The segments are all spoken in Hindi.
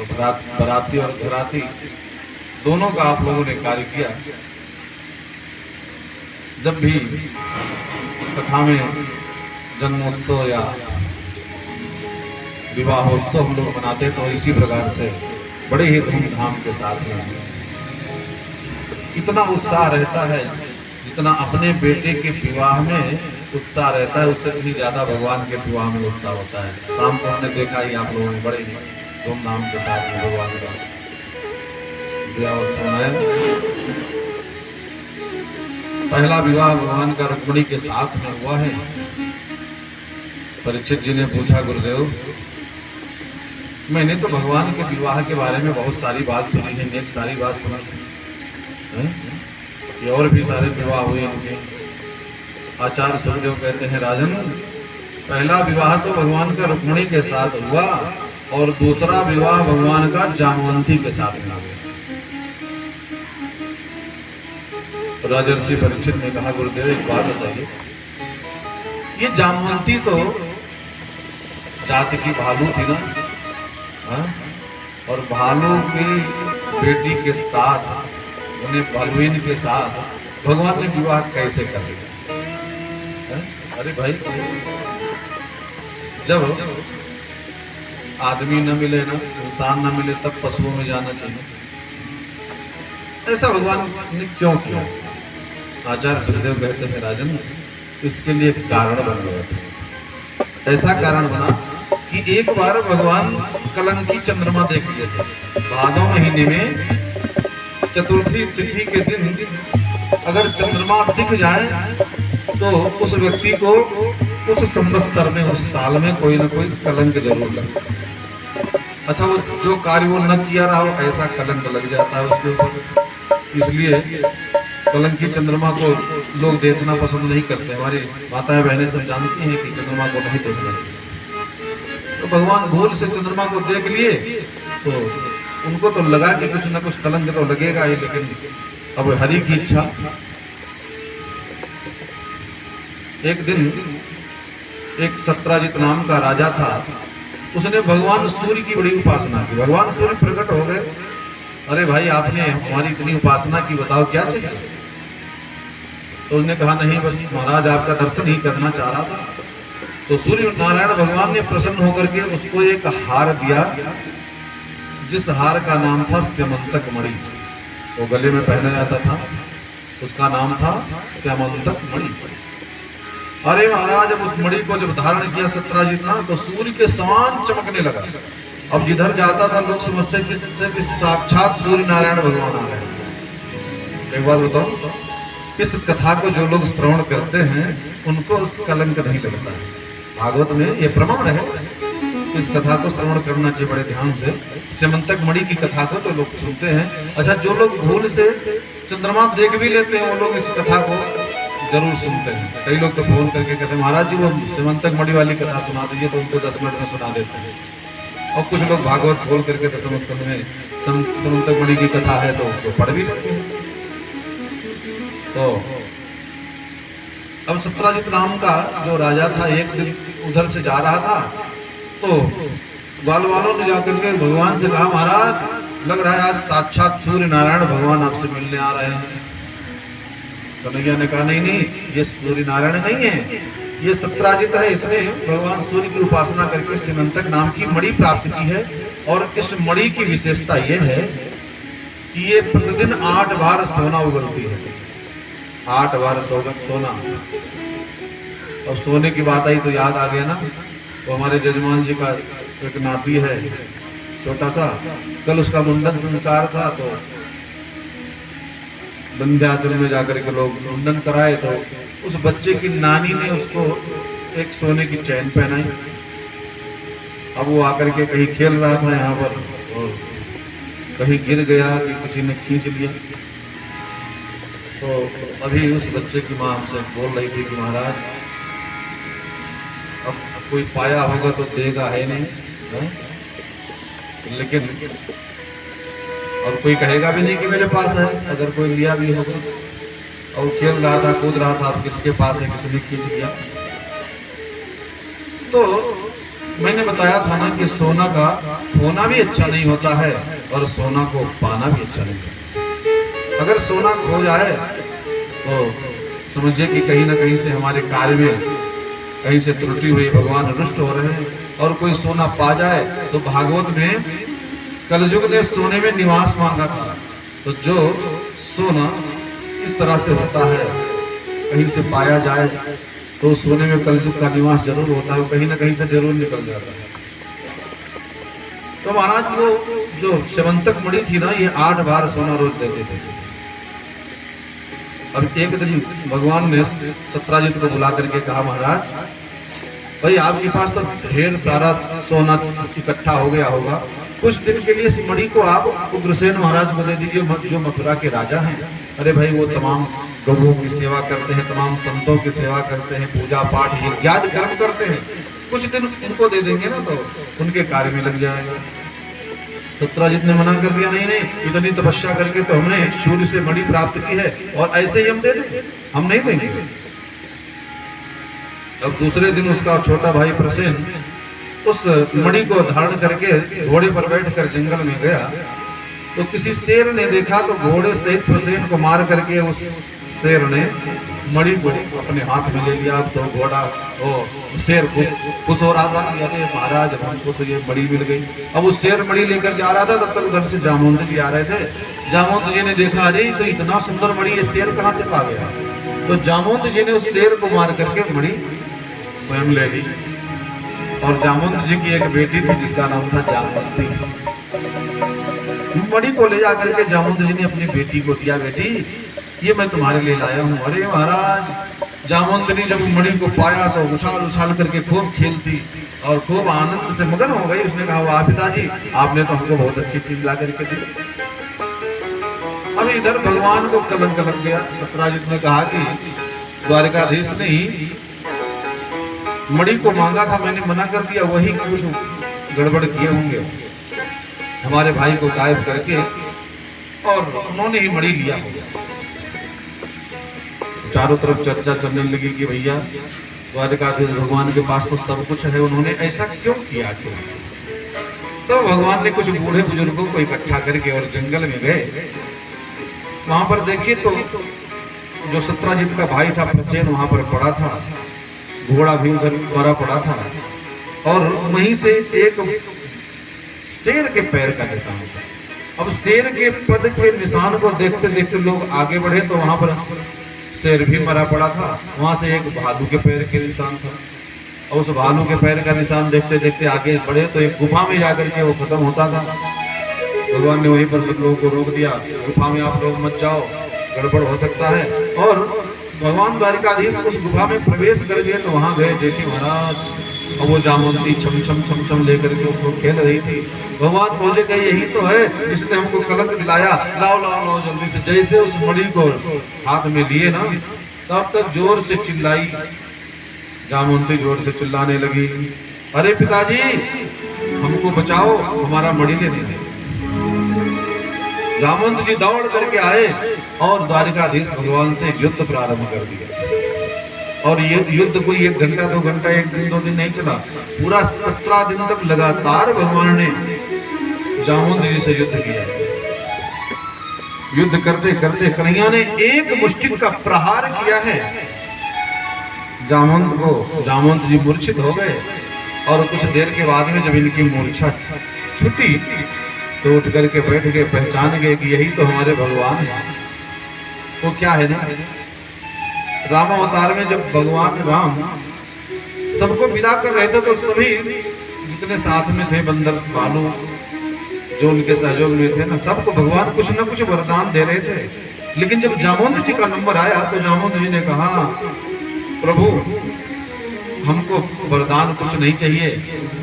और बराती और घराती दोनों का आप लोगों ने कार्य किया। जब भी कथा में जन्मोत्सव या विवाहोत्सव हम लोग मनाते तो इसी प्रकार से बड़े ही धूमधाम के साथ में इतना उत्साह रहता है जितना अपने बेटे के विवाह में उत्साह रहता है उससे भी ज्यादा भगवान के विवाह में उत्साह होता है। शाम को हमने देखा ही आप लोगों ने बड़े ही धूमधाम के साथ में भगवान का विवाह उत्सव मनाया। पहला विवाह भगवान का रुक्मिणी के साथ में हुआ है। परीक्षित जी ने पूछा, गुरुदेव मैंने तो भगवान के विवाह के बारे में बहुत सारी बात सुनी है, एक सारी बात सुनी है, ये और भी सारे विवाह हुए इनके। आचार्य सुखदेव कहते हैं, राजन पहला विवाह तो भगवान का रुक्मिणी के साथ हुआ और दूसरा विवाह भगवान का जामवंती के साथ हुआ। राजर्षि परीक्षित ने कहा, गुरुदेव एक बात बताइए, ये जामवंती तो जाति की भालू थी ना, हाँ? और भालू की बेटी के साथ उन्हें भालुइन के साथ भगवान ने विवाह कैसे कर दिया? अरे भाई, जब आदमी न मिले ना, इंसान न मिले, तब पशुओं में जाना चाहिए। ऐसा भगवान ने क्यों किया? आचार्य सुखदेव कहते हैं, राजन इसके लिए एक कारण बन गया था। ऐसा कारण बना कि एक बार भगवान कलंकी चंद्रमा देख लिए थे। भादों महीने में चतुर्थी तिथि के दिन अगर चंद्रमा दिख जाए तो उस व्यक्ति को उस संवत्सर में, उस साल में कोई ना कोई कलंक जरूर लगता। अच्छा, वो जो कार्य वो न किया रहा हो ऐसा कलंक लग जाता है उसके ऊपर। इसलिए कलंकी चंद्रमा को लोग देखना पसंद नहीं करते। हमारी माताएं बहनें सब जानती हैं कि चंद्रमा को नहीं देखना चाहिए। तो भगवान भूल से चंद्रमा को देख लिए तो उनको तो लगा कि कुछ ना कुछ कलंक तो लगेगा ही, लेकिन अब हरि की इच्छा। एक दिन एक सत्राजित नाम का राजा था, उसने भगवान सूर्य की बड़ी उपासना की। भगवान सूर्य प्रकट हो गए, अरे भाई आपने हमारी इतनी उपासना की, बताओ क्या चाहिए? तो उसने कहा, नहीं बस महाराज आपका दर्शन ही करना चाह रहा था। तो सूर्य नारायण भगवान ने प्रसन्न होकर के उसको एक हार दिया, जिस हार का नाम था स्यमंतक मणि। वो गले में पहना जाता था, उसका नाम था स्यमंतक मणि। अरे महाराज, जब उस मणि को जब धारण किया सत्राजित ने तो सूर्य के समान चमकने लगा। अब जिधर जाता था लोग समझते कि साक्षात सूर्य नारायण भगवान आ रहे। एक बात बताओ, इस कथा को जो लोग श्रवण करते हैं उनको कलंक नहीं लगता है। भागवत में ये प्रमाण है। इस कथा को श्रवण करना चाहिए बड़े ध्यान से। स्यमंतक मणि की कथा को तो लोग सुनते हैं। अच्छा, जो लोग भूल से चंद्रमा देख भी लेते हैं वो लोग इस कथा को जरूर सुनते हैं। कई लोग तो फोन करके कहते हैं, महाराज जी वो स्यमंतक मणि वाली कथा सुना दीजिए, तो उनको 10 मिनट में सुना देते हैं। और कुछ लोग भागवत खोल करके दसम स्कंद में स्यमंतक मणि की कथा है तो उसको पढ़ भी लेते हैं। तो अब सत्राजित नाम का जो राजा था, एक दिन उधर से जा रहा था तो ग्वाल वालों ने जाकर के भगवान से कहा, महाराज लग रहा है आज साक्षात सूर्य नारायण भगवान आपसे मिलने आ रहे हैं। कन्हैया ने कहा, नहीं नहीं, ये सूर्य नारायण नहीं है, ये सत्राजित है। इसने भगवान सूर्य की उपासना करके स्यमंतक नाम की मणि प्राप्त की है। और इस मणि की विशेषता यह है कि ये प्रतिदिन 8 बार सोना उगलती है। 8 बार सोना। और सोने की बात आई तो याद आ गया ना, तो हमारे जजमान जी का एक नाती है छोटा सा, कल उसका मुंडन संस्कार था तो विंध्याचल में जाकर के लोग मुंडन कराए। तो उस बच्चे की नानी ने उसको एक सोने की चैन पहनाई। अब वो आकर के कहीं खेल रहा था यहाँ पर और कहीं गिर गया कि किसी ने खींच लिया। तो अभी उस बच्चे की माँ हमसे बोल रही थी कि महाराज अब कोई पाया होगा तो देगा है नहीं है? लेकिन और कोई कहेगा भी नहीं कि मेरे पास है। अगर कोई लिया भी होगा और खेल रहा था, कूद रहा था, अब किसके पास है, किसने खींच लिया। तो मैंने बताया था ना कि सोना का खोना भी अच्छा नहीं होता है और सोना को पाना भी अच्छा नहीं होता। अगर सोना खो जाए तो समझिए कि कहीं ना कहीं से हमारे कार्य में कहीं से त्रुटि हुई, भगवान रुष्ट हो रहे हैं। और कोई सोना पा जाए तो भागवत में कलयुग ने सोने में निवास मांगा था। तो जो सोना इस तरह से होता है, कहीं से पाया जाए तो सोने में कलयुग का निवास जरूर होता है, कहीं ना कहीं से जरूर निकल जाता है। तो महाराज वो जो सेवंतक मणि थी ना, ये 8 बार सोना रोज देते थे। अब एक दिन भगवान ने सत्राजित को बुला करके कहा, महाराज भाई आपके पास तो ढेर सारा सोना इकट्ठा हो गया होगा, कुछ दिन के लिए इस मणि को आप उग्रसेन महाराज को दे दीजिए, जो मथुरा के राजा हैं। अरे भाई वो तमाम गौओं की सेवा करते हैं, तमाम संतों की सेवा करते हैं, पूजा पाठ यज्ञ कर्म करते हैं, कुछ दिन उनको दे देंगे ना तो उनके कार्य में लग जाएगा। सत्राजित ने मना कर दिया, नहीं नहीं, इतनी तपस्या करके तो हमने सूर्य से मणि प्राप्त की है और ऐसे ही हम दे देंगे, हम नहीं देंगे। अब दूसरे दिन उसका छोटा भाई प्रसेन उस मणि को धारण करके घोड़े पर बैठकर जंगल में गया। तो किसी शेर ने देखा तो घोड़े सहित प्रसेन को मार करके उस शेर ने मणि को अपने हाथ में ले लिया। तो घोड़ा शेर को खुश हो रहा था, अरे महाराज हमको तो ये मणि मिल गई। अब उस शेर मणि लेकर जा रहा था, तब तक उधर से जामवंत जी आ रहे थे। जामवंत जी ने देखा, अरे तो इतना सुंदर मणि ये शेर कहाँ से पा गया। तो जामवंत जी ने उस शेर को मार करके मणि स्वयं ले ली। और जामवंत जी की एक बेटी थी जिसका नाम था जामवंती। मणि को ले जाकर के जामवंत जी ने अपनी बेटी को दिया, बेटी ये मैं तुम्हारे लिए लाया हूँ। अरे महाराज जामवंत ने जब मणि को पाया तो उछाल उछाल करके खूब खेलती और खूब आनंद से मगन हो गई। उसने कहा, वाह पिताजी आपने तो हमको बहुत अच्छी चीज ला करके दी। अब इधर भगवान को कलंक लग गया। सत्राजित ने कहा कि द्वारकाधीश ने ही मणि को मांगा था, मैंने मना कर दिया, वही कुछ गड़बड़ किए होंगे हमारे भाई को गायब करके और उन्होंने ही मणि लिया होगा। चारों तरफ चर्चा चलने लगी कि भैया द्वारकाधीश भगवान के पास तो सब कुछ है, उन्होंने ऐसा क्यों किया क्यों। तो भगवान ने कुछ बूढ़े बुजुर्गों को इकट्ठा करके और जंगल में गए। वहां पर देखिए तो जो सत्राजित का भाई था प्रसेन वहां पर पड़ा था, घोड़ा भी उधर मरा पड़ा था और वहीं से एक शेर के पैर का निशान था। अब शेर के पद के निशान को देखते देखते लोग आगे बढ़े तो वहां पर शेर भी मरा पड़ा था। वहां से एक भालू के पैर के निशान था और उस भालू के पैर का निशान देखते देखते आगे बढ़े तो एक गुफा में जाकर के वो खत्म होता था। भगवान ने वहीं पर सब लोगों को रोक दिया, गुफा में आप लोग मत जाओ, गड़बड़ हो सकता है। और भगवान द्वारकाधीश उस गुफा में प्रवेश कर गए तो वहां गए, देखिए महाराज और वो जामवंती छम छम छम छम लेकर के उसको खेल रही थी। भगवान बोले कि यही तो है जिसने हमको कलंक दिलाया, लाओ लाओ लाओ जल्दी से। जैसे उस मणि को हाथ में लिए ना, तब तक जोर से चिल्लाई। जामवंती जोर से चिल्लाने लगी, अरे पिताजी हमको बचाओ, हमारा मणि लेने दे। जामवंत जी दौड़ करके आए और द्वारकाधीश भगवान से युद्ध प्रारंभ कर दिया। और ये युद्ध कोई 1 घंटा 2 घंटा 1 दिन 2 दिन नहीं चला, पूरा 17 दिन तक लगातार भगवान ने जामवंत जी से युद्ध किया। युद्ध करते करते कन्हैया ने एक मुष्टि का प्रहार किया है जामवंत जी मूर्छित हो गए। और कुछ देर के बाद में जब इनकी मूर्छा छुटी तो उठ करके बैठ गए, पहचान गए कि यही तो हमारे भगवान है। तो क्या है ना, रामावतार में जब भगवान राम सबको विदा कर रहे थे तो सभी जितने साथ में थे, बंदर भालू जो उनके सहयोग में थे ना, सबको भगवान कुछ न कुछ वरदान दे रहे थे। लेकिन जब जामवंत जी का नंबर आया तो जामवंत जी ने कहा, प्रभु हमको वरदान कुछ नहीं चाहिए,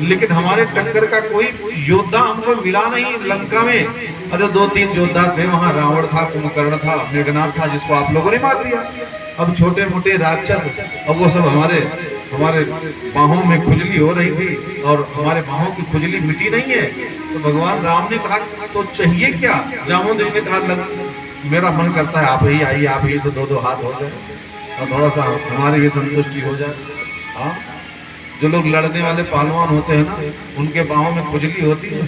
लेकिन हमारे टक्कर का कोई योद्धा हमको मिला नहीं लंका में। अरे 2-3 योद्धा थे वहाँ, रावण था, कुंभकर्ण था, मेघनाथ था, जिसको आप लोगों ने मार दिया। अब छोटे मोटे राक्षस, अब वो सब हमारे बाहों में खुजली हो रही थी और हमारे बाहों की खुजली मिटी नहीं है। तो भगवान राम ने कहा तो चाहिए क्या। जामवंत जी ने कहा, मेरा मन करता है आप ही आइए, आप ही से 2-2 हाथ हो जाए और थोड़ा सा हमारी भी संतुष्टि हो जाए। हाँ जो लोग लड़ने वाले पहलवान होते हैं ना, उनके बाहों में खुजली होती है।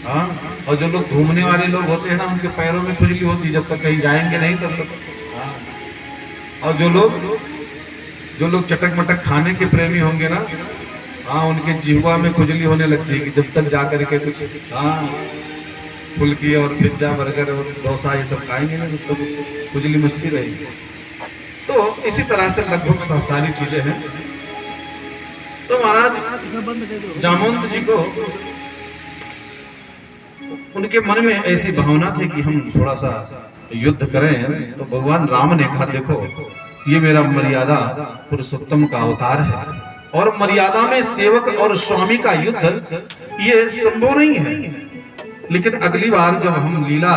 हाँ, और जो लोग घूमने वाले लोग होते हैं ना, उनके पैरों में खुजली होती है, जब तक कहीं जाएंगे नहीं तब तक। हाँ, और जो लोग चटक मटक खाने के प्रेमी होंगे ना, हाँ, उनके जिह्वा में खुजली होने लगती है कि जब तक जा करके कुछ, हाँ, फुल्की और पिज्जा बर्गर और डोसा ये सब खाएंगे ना, तब तक खुजली मचती रहेगी। तो इसी तरह से लगभग सारी चीजें हैं। तो महाराज जामवंत जी को उनके मन में ऐसी भावना थी कि हम थोड़ा सा युद्ध करें। तो भगवान राम ने कहा, देखो ये मेरा मर्यादा पुरुषोत्तम का अवतार है, और मर्यादा में सेवक और स्वामी का युद्ध ये संभव नहीं है। लेकिन अगली बार जब हम लीला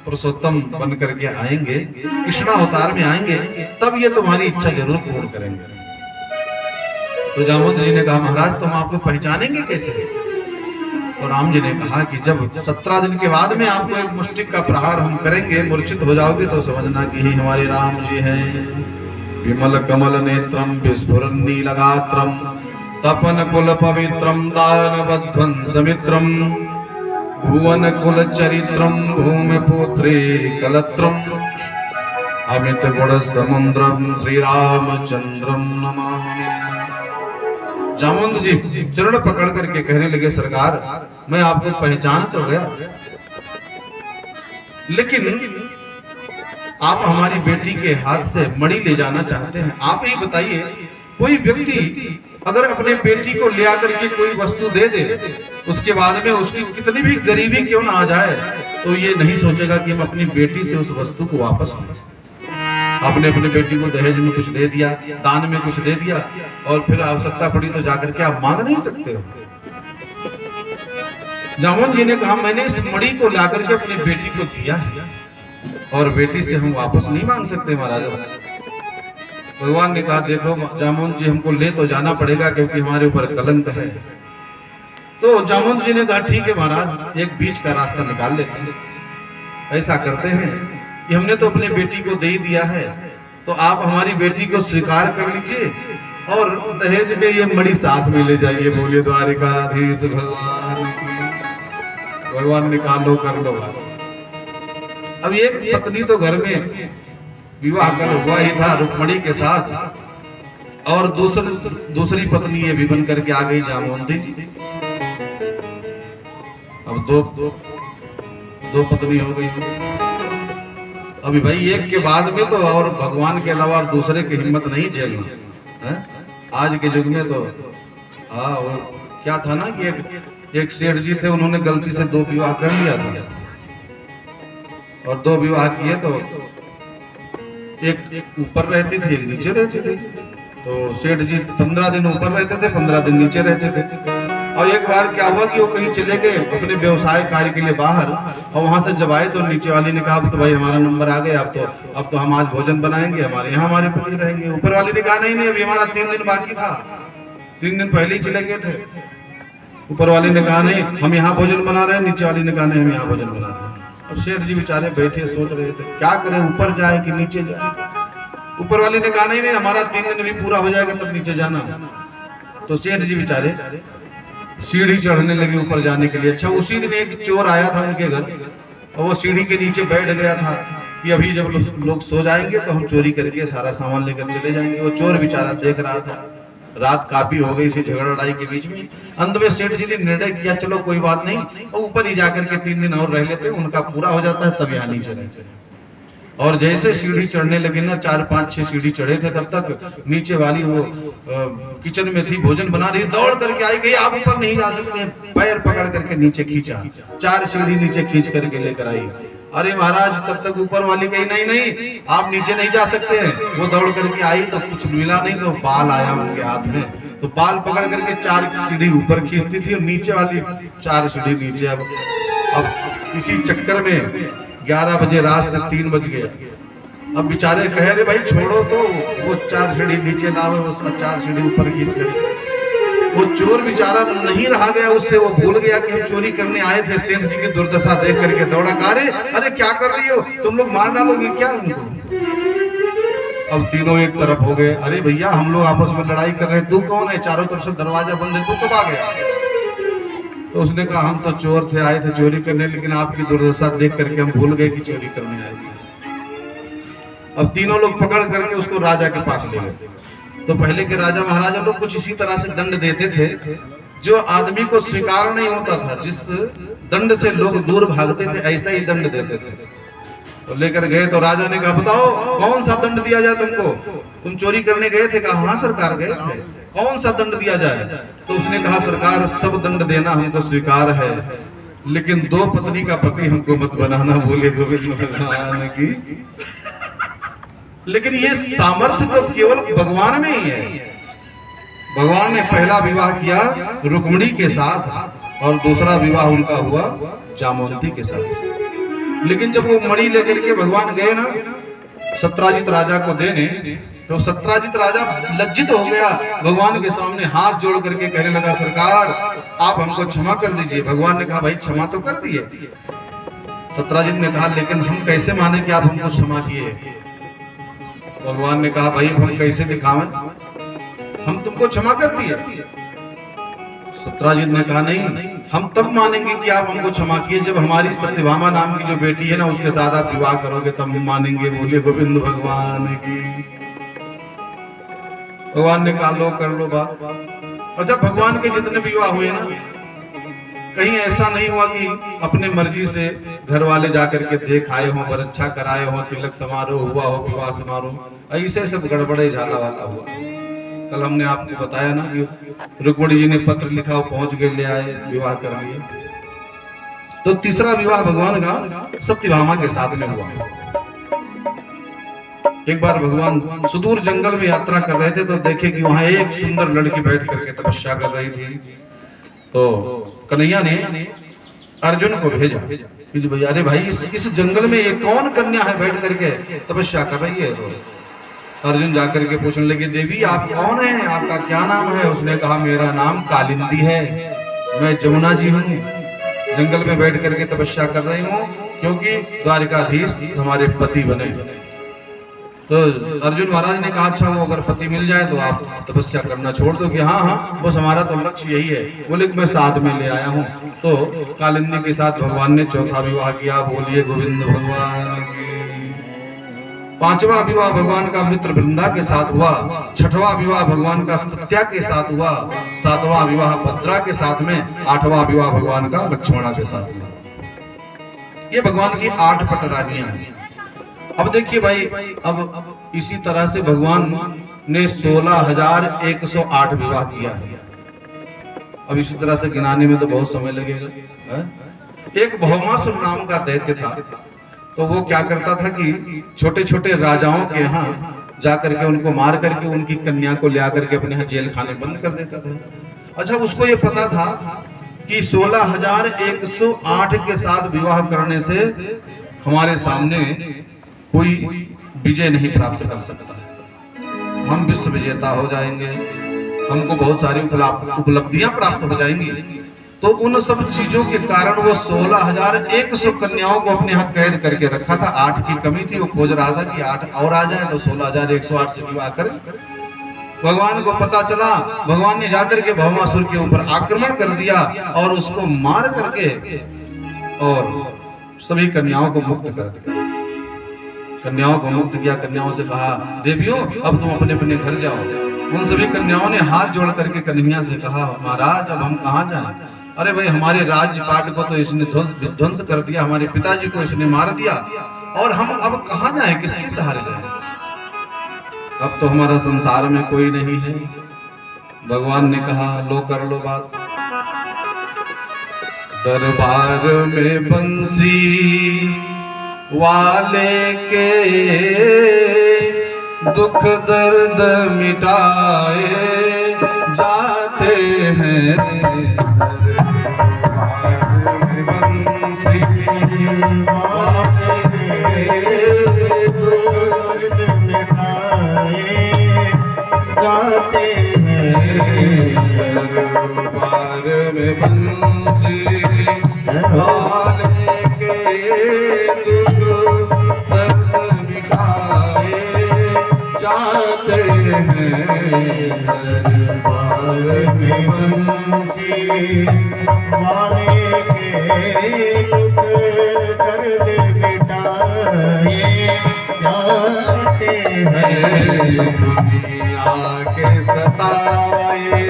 पुरुषोत्तम बन करके आएंगे, कृष्ण अवतार में आएंगे, तब ये तुम्हारी इच्छा जरूर पूर्ण करेंगे। तो जामवंत जी ने कहा, महाराज तुम आपको पहचानेंगे कैसे? तो राम जी ने कहा कि जब 17 दिन के बाद में आपको एक मुष्टिक का प्रहार हम करेंगे, मूर्छित हो जाओगे, तो समझना कि ही हमारे राम जी हैं। विमल कमल नेत्रम विस्फुरन नीलगात्रम तपन कुल पवित्रम दानवध्वं समित्रम भुवन कुल चरित्रम भूमि पुत्री कलत्रम अमित गुण समुद्रम श्री रामचंद्रम नमामि। जामवंत जी चरण पकड़ करके कहने लगे, सरकार मैं आपको पहचान तो गया, लेकिन आप हमारी बेटी के हाथ से मणि ले जाना चाहते हैं। आप ही बताइए, कोई व्यक्ति अगर अपने बेटी को ले आकर के कोई वस्तु दे दे, उसके बाद में उसकी कितनी भी गरीबी क्यों ना आ जाए, तो ये नहीं सोचेगा कि हम अपनी बेटी से उस वस्तु को वापस लें। आपने अपनी बेटी को दहेज में कुछ दे दिया, दान में कुछ दे दिया, और फिर आवश्यकता पड़ी तो जाकर के आप मांग नहीं सकते हो। जामवंत जी ने कहा, मैंने इस मणि को लाकर के अपनी बेटी को दिया है, और बेटी से हम वापस नहीं मांग सकते महाराज। भगवान ने कहा, देखो जामवंत जी हमको ले तो जाना पड़ेगा, क्योंकि हमारे ऊपर कलंक है। तो जामवंत जी ने कहा, ठीक है महाराज, एक बीच का रास्ता निकाल लेते हैं। ऐसा करते हैं कि हमने तो अपने बेटी को दे ही दिया है, तो आप हमारी बेटी को स्वीकार कर लीजिए, और दहेज में ये मणि साथ में ले जाइए। बोलिए द्वारिकाधीश भगवान की। भगवान ने कहा, लो कर लो। अब एक पत्नी तो घर में विवाह कल हुआ ही था रुक्मणी के साथ, और दूसरी पत्नी ये भी बन करके आ गई जामवंत जी। अब दो पत्नी हो गई। अभी भाई एक के बाद में तो और भगवान के अलावा और दूसरे की हिम्मत नहीं झेलना है आज के युग में। तो हाँ, वो क्या था ना कि एक सेठ जी थे, उन्होंने गलती से 2 विवाह कर लिया था, और 2 विवाह किए। तो एक ऊपर रहती थी, एक नीचे रहती थी। तो सेठ जी 15 दिन ऊपर रहते थे, 15 दिन नीचे रहते थे। और एक बार क्या हुआ कि वो कहीं चले गए अपने व्यवसाय कार्य के लिए बाहर, और वहां से जब आए तो नीचे वाली ने कहा, तो भाई हमारा नंबर आ गया, अब तो हम आज भोजन बनाएंगे, हमारे यहाँ हमारे पति रहेंगे। ऊपर वाली ने कहा, नहीं अभी हमारा 3 दिन बाकी था, 3 दिन पहले ही चले गए थे। ऊपर वाली ने कहा, नहीं हम यहाँ भोजन बना रहे हैं। नीचे वाली ने कहा, नहीं हम यहाँ भोजन बना रहे हैं। अब सेठ जी बेचारे बैठे सोच रहे थे क्या करें, ऊपर जाए कि नीचे जाए। ऊपर वाली ने कहा, नहीं हमारा 3 दिन भी पूरा हो जाएगा तब नीचे जाना। तो सेठ जी बेचारे सीढ़ी चढ़ने लगे ऊपर जाने के लिए। अच्छा, उसी दिन एक चोर आया था उनके घर, और वो सीढ़ी के नीचे बैठ गया था कि अभी जब लोग सो जाएंगे तो हम चोरी करके सारा सामान लेकर चले जाएंगे। वो चोर बेचारा देख रहा था, रात काफी हो गई इसी झगड़ा लड़ाई के बीच में। अंत में सेठ जी ने निर्णय किया, चलो कोई बात नहीं, और ऊपर ही जाकर के 3 दिन और रह लेते, उनका पूरा हो जाता है तब यहाँ नीचे रहते। और जैसे सीढ़ी चढ़ने लगे ना, 4-5-6 सीढ़ी चढ़े थे, तब तक नीचे वाली वो किचन में थी, भोजन बना रही, दौड़ करके आई, गई आप ऊपर नहीं जा सकते, पैर पकड़ करके नीचे खींचा, 4 सीढ़ी नीचे खींच करके लेकर आई। अरे महाराज, तब तक ऊपर वाली कही, नहीं आप नीचे नहीं जा सकते हैं। वो दौड़ करके आई तो कुछ मिला नहीं, तो बाल आया उनके हाथ में, तो बाल पकड़ करके 4 सीढ़ी ऊपर खींचती थी, और नीचे वाली 4 सीढ़ी नीचे। अब इसी चक्कर में 11 बजे रात से 3 बज गए। अब बेचारे कह रहे, भाई छोड़ो, तो वो 4 सीढ़ी नीचे लावे, वो 4 सीढ़ी ऊपर खींच कर। वो चोर बेचारा नहीं रहा गया उससे, वो भूल गया कि हम चोरी करने आए थे। सेठ जी की दुर्दशा देख करके दौड़ा, अरे क्या कर रही हो तुम लोग, मार डालोगे क्या उनको? अब तीनों एक तरफ हो गए। अरे भैया हम लोग आपस में लड़ाई कर रहे हैं, तू कौन है? चारों तरफ से दरवाजा बंद है, तू कब आ गया? तो उसने कहा हम तो चोर थे, आए थे चोरी करने, लेकिन आपकी दुर्दशा देख करके हम भूल गए कि चोरी करने आए थे। अब तीनों लोग पकड़ करके उसको राजा के पास ले गए। तो पहले के राजा महाराजा लोग कुछ इसी तरह से दंड देते थे, जो आदमी को स्वीकार नहीं होता था, जिस दंड से लोग दूर भागते थे, ऐसा ही दंड देते थे। तो लेकर गए तो राजा ने कहा बताओ कौन सा दंड दिया जाए तुमको? तुम चोरी करने गए थे? कहा हाँ सरकार गए थे। कौन सा दंड दिया जाए? तो उसने कहा सरकार सब दंड देना हमको स्वीकार है, लेकिन दो पत्नी का पति हमको मत बनाना, बोले गोविंद भगवान की। लेकिन ये सामर्थ्य तो केवल भगवान में ही है। भगवान ने पहला विवाह किया रुक्मिणी के साथ और दूसरा विवाह उनका हुआ जामवंती के साथ। लेकिन जब वो मणि लेकर के भगवान गए ना सत्राजित राजा को देने, तो सत्राजित राजा लज्जित हो गया, भगवान के सामने हाथ जोड़ करके कहने लगा सरकार आप हमको क्षमा कर दीजिए। भगवान ने कहा भाई क्षमा तो कर दिए। सत्राजित ने कहा लेकिन हम कैसे माने कि आप हमको क्षमा किए? भगवान ने कहा भाई हम कैसे दिखावें, हम तुमको क्षमा कर दिए। सत्राजित ने कहा नहीं, हम तब मानेंगे कि आप हमको क्षमा किए जब हमारी सत्यभामा नाम की जो बेटी है ना उसके साथ आप विवाह करोगे, तब हम मानेंगे। बोले गोविंद भगवान की। भगवान ने कहा लो कर लो बात। और जब भगवान के जितने विवाह हुए ना, कहीं ऐसा नहीं हुआ कि अपने मर्जी से घर वाले जाकर के देख आए हों, बरच्छा कराए हों, तिलक समारोह हुआ हो, विवाह समारोह, ऐसे सब गड़बड़े झाला वाला हुआ। कल हमने आपको बताया ना कि रुक्मिणी जी ने पत्र लिखा, वो पहुंच गए, ले आए, विवाह कर लिए। तो तीसरा विवाह भगवान का सत्यभामा के साथ में हुआ। एक बार भगवान सुदूर जंगल में यात्रा कर रहे थे, तो देखे कि वहां एक सुंदर लड़की बैठ करके तपस्या कर रही थी। तो कन्हैया ने अर्जुन को भेजा कि भैया अरे भाई इस जंगल में ये कौन कन्या है बैठ करके तपस्या कर रही है? तो अर्जुन जाकर के पूछने लगे देवी आप कौन हैं, आपका क्या नाम है? उसने कहा मेरा नाम कालिंदी है, मैं जमुना जी हूँ, जंगल में बैठ करके तपस्या कर रही हूँ क्योंकि द्वारिकाधीश हमारे पति बने। तो अर्जुन महाराज ने कहा अच्छा वो अगर पति मिल जाए तो आप तपस्या करना छोड़ दो? कि हाँ हाँ बस हमारा तो लक्ष्य यही है। बोले मैं साथ में ले आया हूँ। तो कालिंदी के साथ भगवान ने चौथा विवाह किया। बोलिए गोविंद भगवान की। पांचवा विवाह भगवान का मित्र वृंदा के साथ हुआ। छठवां विवाह भगवान का सत्या के साथ हुआ। सातवां विवाह भद्रा के साथ में। आठवां विवाह भगवान का लक्ष्मणा के साथ में। ये भगवान की 8 पटरानियां हैं। अब देखिए भाई, अब इसी तरह से भगवान ने 16,108 विवाह किया है। अब इसी तरह से गिनाने में तो बहुत समय लगेगा। एक भौमासुर नाम का दैत्य था, तो वो क्या करता था कि छोटे छोटे राजाओं के यहाँ जाकर के उनको मार करके उनकी कन्या को ले आकर के अपने यहाँ जेल खाने बंद कर देता था। अच्छा उसको ये पता था कि 16,108 के साथ विवाह करने से हमारे सामने कोई विजय नहीं प्राप्त कर सकता, हम विश्व विजेता हो जाएंगे, हमको बहुत सारी उपलब्धियां प्राप्त हो जाएंगी। तो उन सब चीजों के कारण वो 16,100 कन्याओं को अपने यहाँ कैद करके रखा था। 8 की कमी थी, वो खोज रहा था कि 8 और आ जाए तो 16,108 से विवाह करें। भगवान को पता चला, भगवान ने जाकर के भौमासुर के ऊपर आक्रमण कर दिया और उसको मार करके और सभी कन्याओं को मुक्त कर दिया। कन्याओं को मुक्त किया, कन्याओं से कहा देवियों अब तुम अपने अपने घर जाओ। उन सभी कन्याओं ने हाथ जोड़ करके कन्हैया से कहा महाराज अब हम कहाँ जाएं? अरे भाई हमारे राज्यपाट को तो इसने ध्वंस कर दिया, हमारे पिताजी को इसने मार दिया, और हम अब कहाँ जाएं, किसके सहारे जाएं? अब तो हमारा संसार में कोई नहीं है। भगवान ने कहा लो कर लो बात। दरबार में बंसी वाले के दुख दर्द मिटाए जाते हैं। दरबार में बंसी वाले के दुख दर्द मिटाए जाते हैं। दरबार में बंसी वाले के दुख दर्द मिटाए हर बार में बंसी वाले के दुख दर्द मिटाए जाते हैं। दुनिया के सताए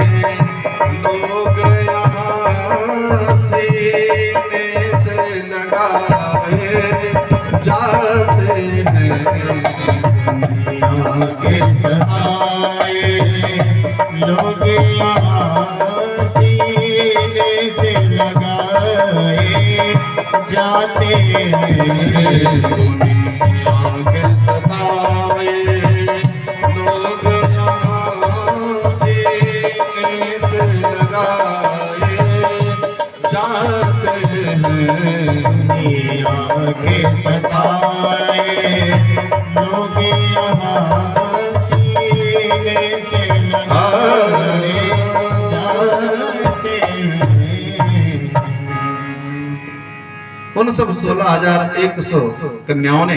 लोग यहाँ सीने से लगाए जाते हैं। दुनिया के सताए लोग यहाँ सीने से लगाए जाते हैं। दुनिया के सताए लोग यहाँ सीने से लगाए जाते हैं। दुनिया के सताए लोग यहाँ सीने से लगाए जाते हैं। उन सब 16,100 कन्याओं ने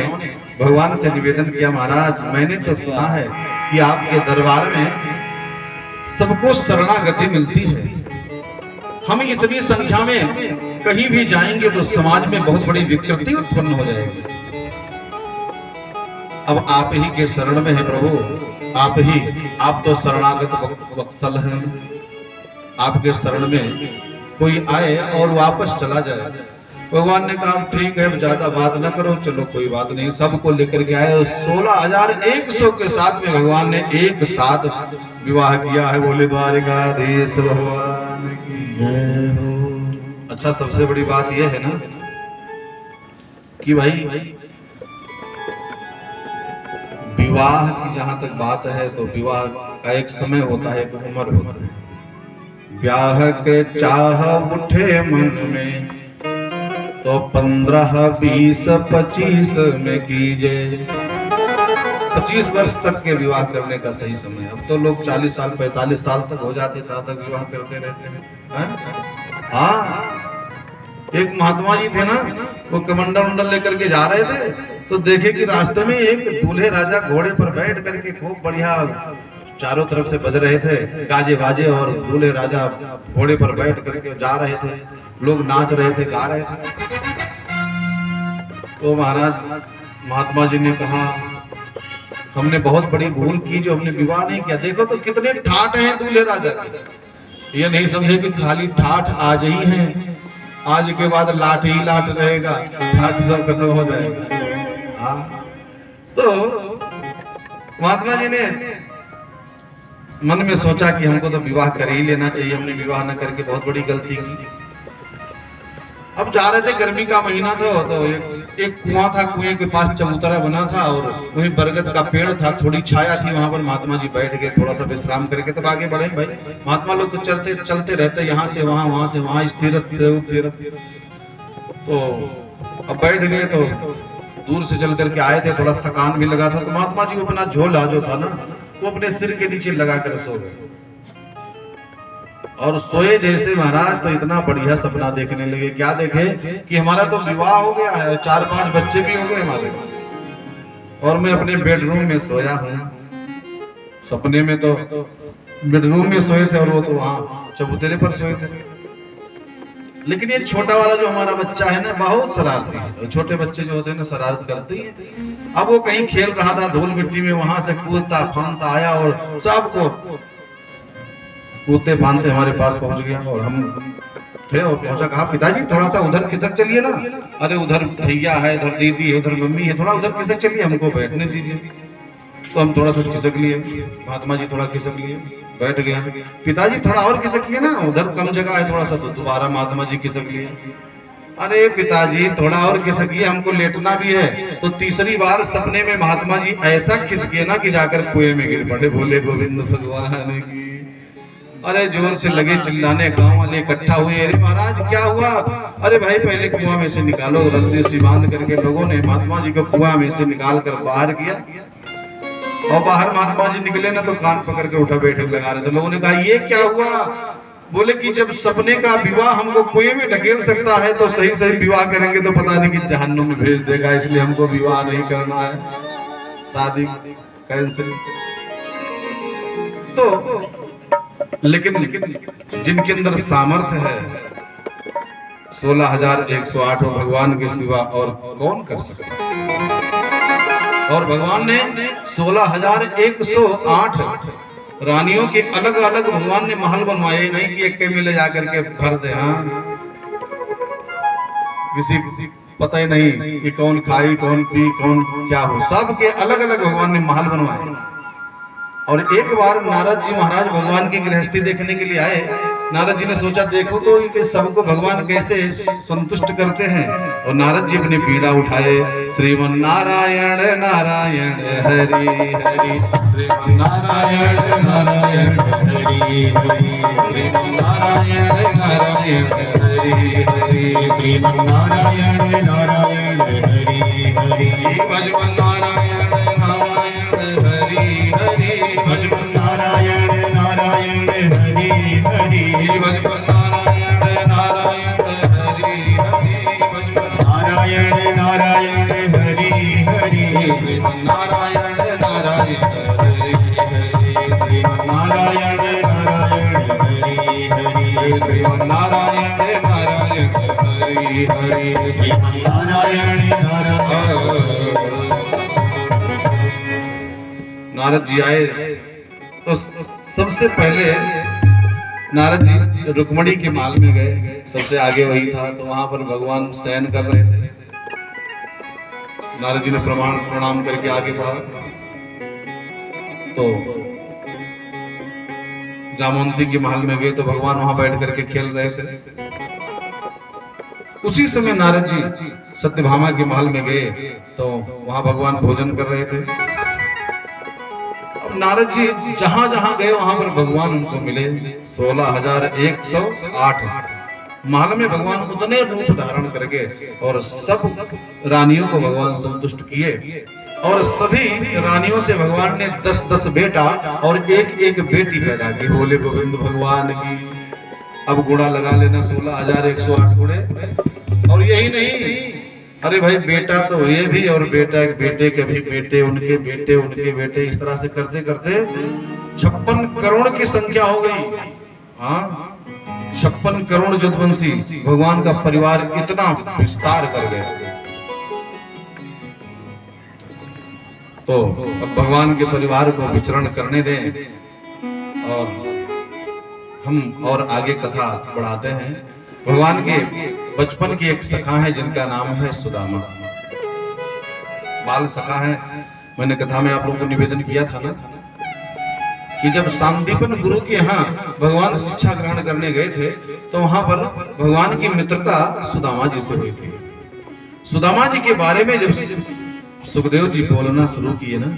भगवान से निवेदन किया, महाराज मैंने तो सुना है कि आपके दरबार में सबको शरणागति मिलती है। हम इतनी संख्या में कहीं भी जाएंगे तो समाज में बहुत बड़ी विकृति उत्पन्न हो जाएगी। अब आप ही के शरण में है प्रभु, आप तो शरणागत वत्सल हैं। आपके शरण में कोई आए और वापस चला जाए। भगवान ने कहा ठीक है, ज्यादा बात न करो, चलो कोई बात नहीं। सबको लेकर के आए। 16,100 के साथ में भगवान ने एक साथ विवाह किया है। बोले द्वारिकाधीश भगवान की जय हो। अच्छा, सबसे बड़ी बात यह है ना कि भाई विवाह की जहां तक बात है तो विवाह का एक समय होता है, एक उम्र होता है। ब्याह के चाह उठे मन में तो 15, 20, 25 में कीजिए। 25 वर्ष तक के विवाह करने का सही समय। अब तो लोग 40 साल 45 साल तक हो जाते, तब तक विवाह करते रहते हैं। हाँ, एक महात्मा जी थे ना, वो कमंडल उंडल लेकर के जा रहे थे तो देखे कि रास्ते में एक दूल्हे राजा घोड़े पर बैठ करके खूब बढ़िया चारों तरफ से बज रहे थे गाजे बाजे, और दूल्हे राजा घोड़े पर बैठ करके जा रहे थे, लोग नाच रहे थे, गा रहे थे। तो महाराज महात्मा जी ने कहा हमने बहुत बड़ी भूल की जो हमने विवाह नहीं किया। देखो तो कितने ठाठ हैं दूल्हे राजा के। ये नहीं समझे कि खाली ठाठ आज ही हैं, आज के बाद लाठ ही लाठ रहेगा, ठाठ सब खत्म हो जाएगा। तो महात्मा जी ने मन में सोचा कि हमको तो विवाह कर ही लेना चाहिए, हमने विवाह न करके बहुत बड़ी गलती की। अब जा रहे थे, गर्मी का महीना था, तो एक कुआं था, कुएं के पास चबूतरा बना था और वहीं बरगद का पेड़ था, थोड़ी छाया थी, वहां पर महात्मा जी बैठ गए, थोड़ा सा विश्राम करके तब आगे बढ़े। भाई महात्मा लोग तो चलते रहते, यहाँ से वहां, वहां से वहां, स्थिर। तो अब बैठ गए तो दूर से चल करके आए थे, थोड़ा थकान भी लगा था, तो महात्मा जी को अपना झोला जो था ना वो अपने सिर के नीचे लगा कर सो गए। और सोए जैसे महाराज तो इतना बढ़िया सपना देखने लगे। क्या देखे कि हमारा तो विवाह हो गया है, 4-5 बच्चे भी हो गए हमारे, और मैं अपने बेडरूम में सोया हूँ। सपने में तो बेडरूम में सोए थे और वो तो वहां चबूतरे पर सोए थे। लेकिन ये छोटा वाला जो हमारा बच्चा है ना बहुत शरारती है। छोटे बच्चे जो होते हैं ना शरारत करते हैं। अब वो कहीं खेल रहा था धूल मिट्टी में, वहां से कूदता फांदता आया और सबको कूदते फांदते हमारे पास पहुंच गया। और हम थे और पहुंचा, कहा पिताजी थोड़ा सा उधर खिसक चलिए ना। अरे उधर भैया है, इधर दीदी है, उधर मम्मी है, थोड़ा उधर खिसक चलिए, हमको बैठने दीजिए। तो हम थोड़ा सा खिसक लिए, महात्मा जी थोड़ा खिसक लिए, बैठ गया। पिताजी थोड़ा और खिसकिए ना, उधर कम जगह है थोड़ा सा, तो दोबारा महात्मा जी खिसक लिए। अरे पिताजी थोड़ा और खिसकिए, हमको लेटना भी है। तो तीसरी बार सपने में महात्मा जी ऐसा खिसकिए ना कि जाकर कुएं में गिर पड़े। बोले गोविंद भगवान की। अरे जोर से लगे चिल्लाने, गांव वाले इकट्ठा हुए। अरे महाराज क्या हुआ? अरे भाई पहले कुआं में से निकालो। रस्सी से बांध करके लोगों ने महात्मा जी को कुआं में से निकाल कर बाहर किया। और बाहर महात्मा जी निकले ना तो कान पकड़ के उठा बैठक लगा रहे थे। लोगों ने कहा ये क्या हुआ? बोले कि जब सपने का विवाह हमको कुएं में ढकेल सकता है तो सही सही विवाह करेंगे तो पता नहीं कि जहन्नुम में भेज देगा, इसलिए हमको विवाह नहीं करना है, शादी कैंसिल। तो लेकिन जिनके अंदर सामर्थ्य है 16,108 भगवान के सिवा और कौन कर सकता है। और भगवान ने 16,108 रानियों के अलग अलग भगवान ने महल बनवाए, नहीं कि एक में ले जाकर के भर दे। हाँ, किसी पता ही नहीं कि कौन खाई कौन पी कौन क्या हो, सबके अलग अलग भगवान ने महल बनवाए। और एक बार नारद जी महाराज भगवान की गृहस्थी देखने के लिए आए। नारद जी ने सोचा देखो तो इनके सबको भगवान कैसे संतुष्ट करते हैं। और नारद जी अपनी पीड़ा उठाए, श्रीमन नारायण नारायण हरि हरि, श्रीमन नारायण नारायण हरि हरि, श्रीमन नारायण नारायण हरि हरि, श्रीमन नारायण नारायण हरि हरि, भजमन नारायण नारायण हरि हरि, भजमन नारायण नारायण हरि हरि, भजमन नारायण नारायण हरि हरि, भजमन नारायण नारायण हरि हरि, श्रीमन नारायण नारायण हरि हरि, श्रीमन नारायण नारायण हरि हरि, श्रीमन नारायण नारायण हरि हरि, श्रीमन नारायण नारायण। नारद जी आए तो सबसे पहले नारद जी रुक्मणी के महल में गए, सबसे आगे वही था। तो वहां पर भगवान शयन कर रहे थे। नारद जी ने प्रणाम करके आगे बढ़ा तो जामवंती के महल में गए तो भगवान वहां बैठ करके खेल रहे थे। उसी समय नारद जी सत्यभामा के महल में गए तो वहां भगवान भोजन कर रहे थे। नारद जी जहां जहां गए वहां पर भगवान उनको मिले। 16,108 महल में भगवान उतने रूप धारण करके और सब रानियों को भगवान संतुष्ट किए। और सभी रानियों से भगवान ने 10-10 बेटा और एक बेटी पैदा की। बोले गोविंद भगवान की। अब गुणा लगा लेना 16,108 गुणे। और यही नहीं, अरे भाई बेटा तो ये भी और बेटा एक बेटे के भी बेटे, उनके बेटे, इस तरह से करते करते 56 करोड़ की संख्या हो गई। हाँ, 56 करोड़ जदवंशी भगवान का परिवार इतना विस्तार कर गया। तो अब भगवान के परिवार को विचरण करने दें और हम और आगे कथा बढ़ाते हैं। भगवान के बचपन की एक सखा है जिनका नाम है सुदामा। बाल सखा है। मैंने कथा में आप लोगों को निवेदन किया था ना कि जब सांदीपन गुरु के यहाँ भगवान शिक्षा ग्रहण करने गए थे तो वहां पर भगवान की मित्रता सुदामा जी से हुई थी। सुदामा जी के बारे में जब सुखदेव जी बोलना शुरू किए ना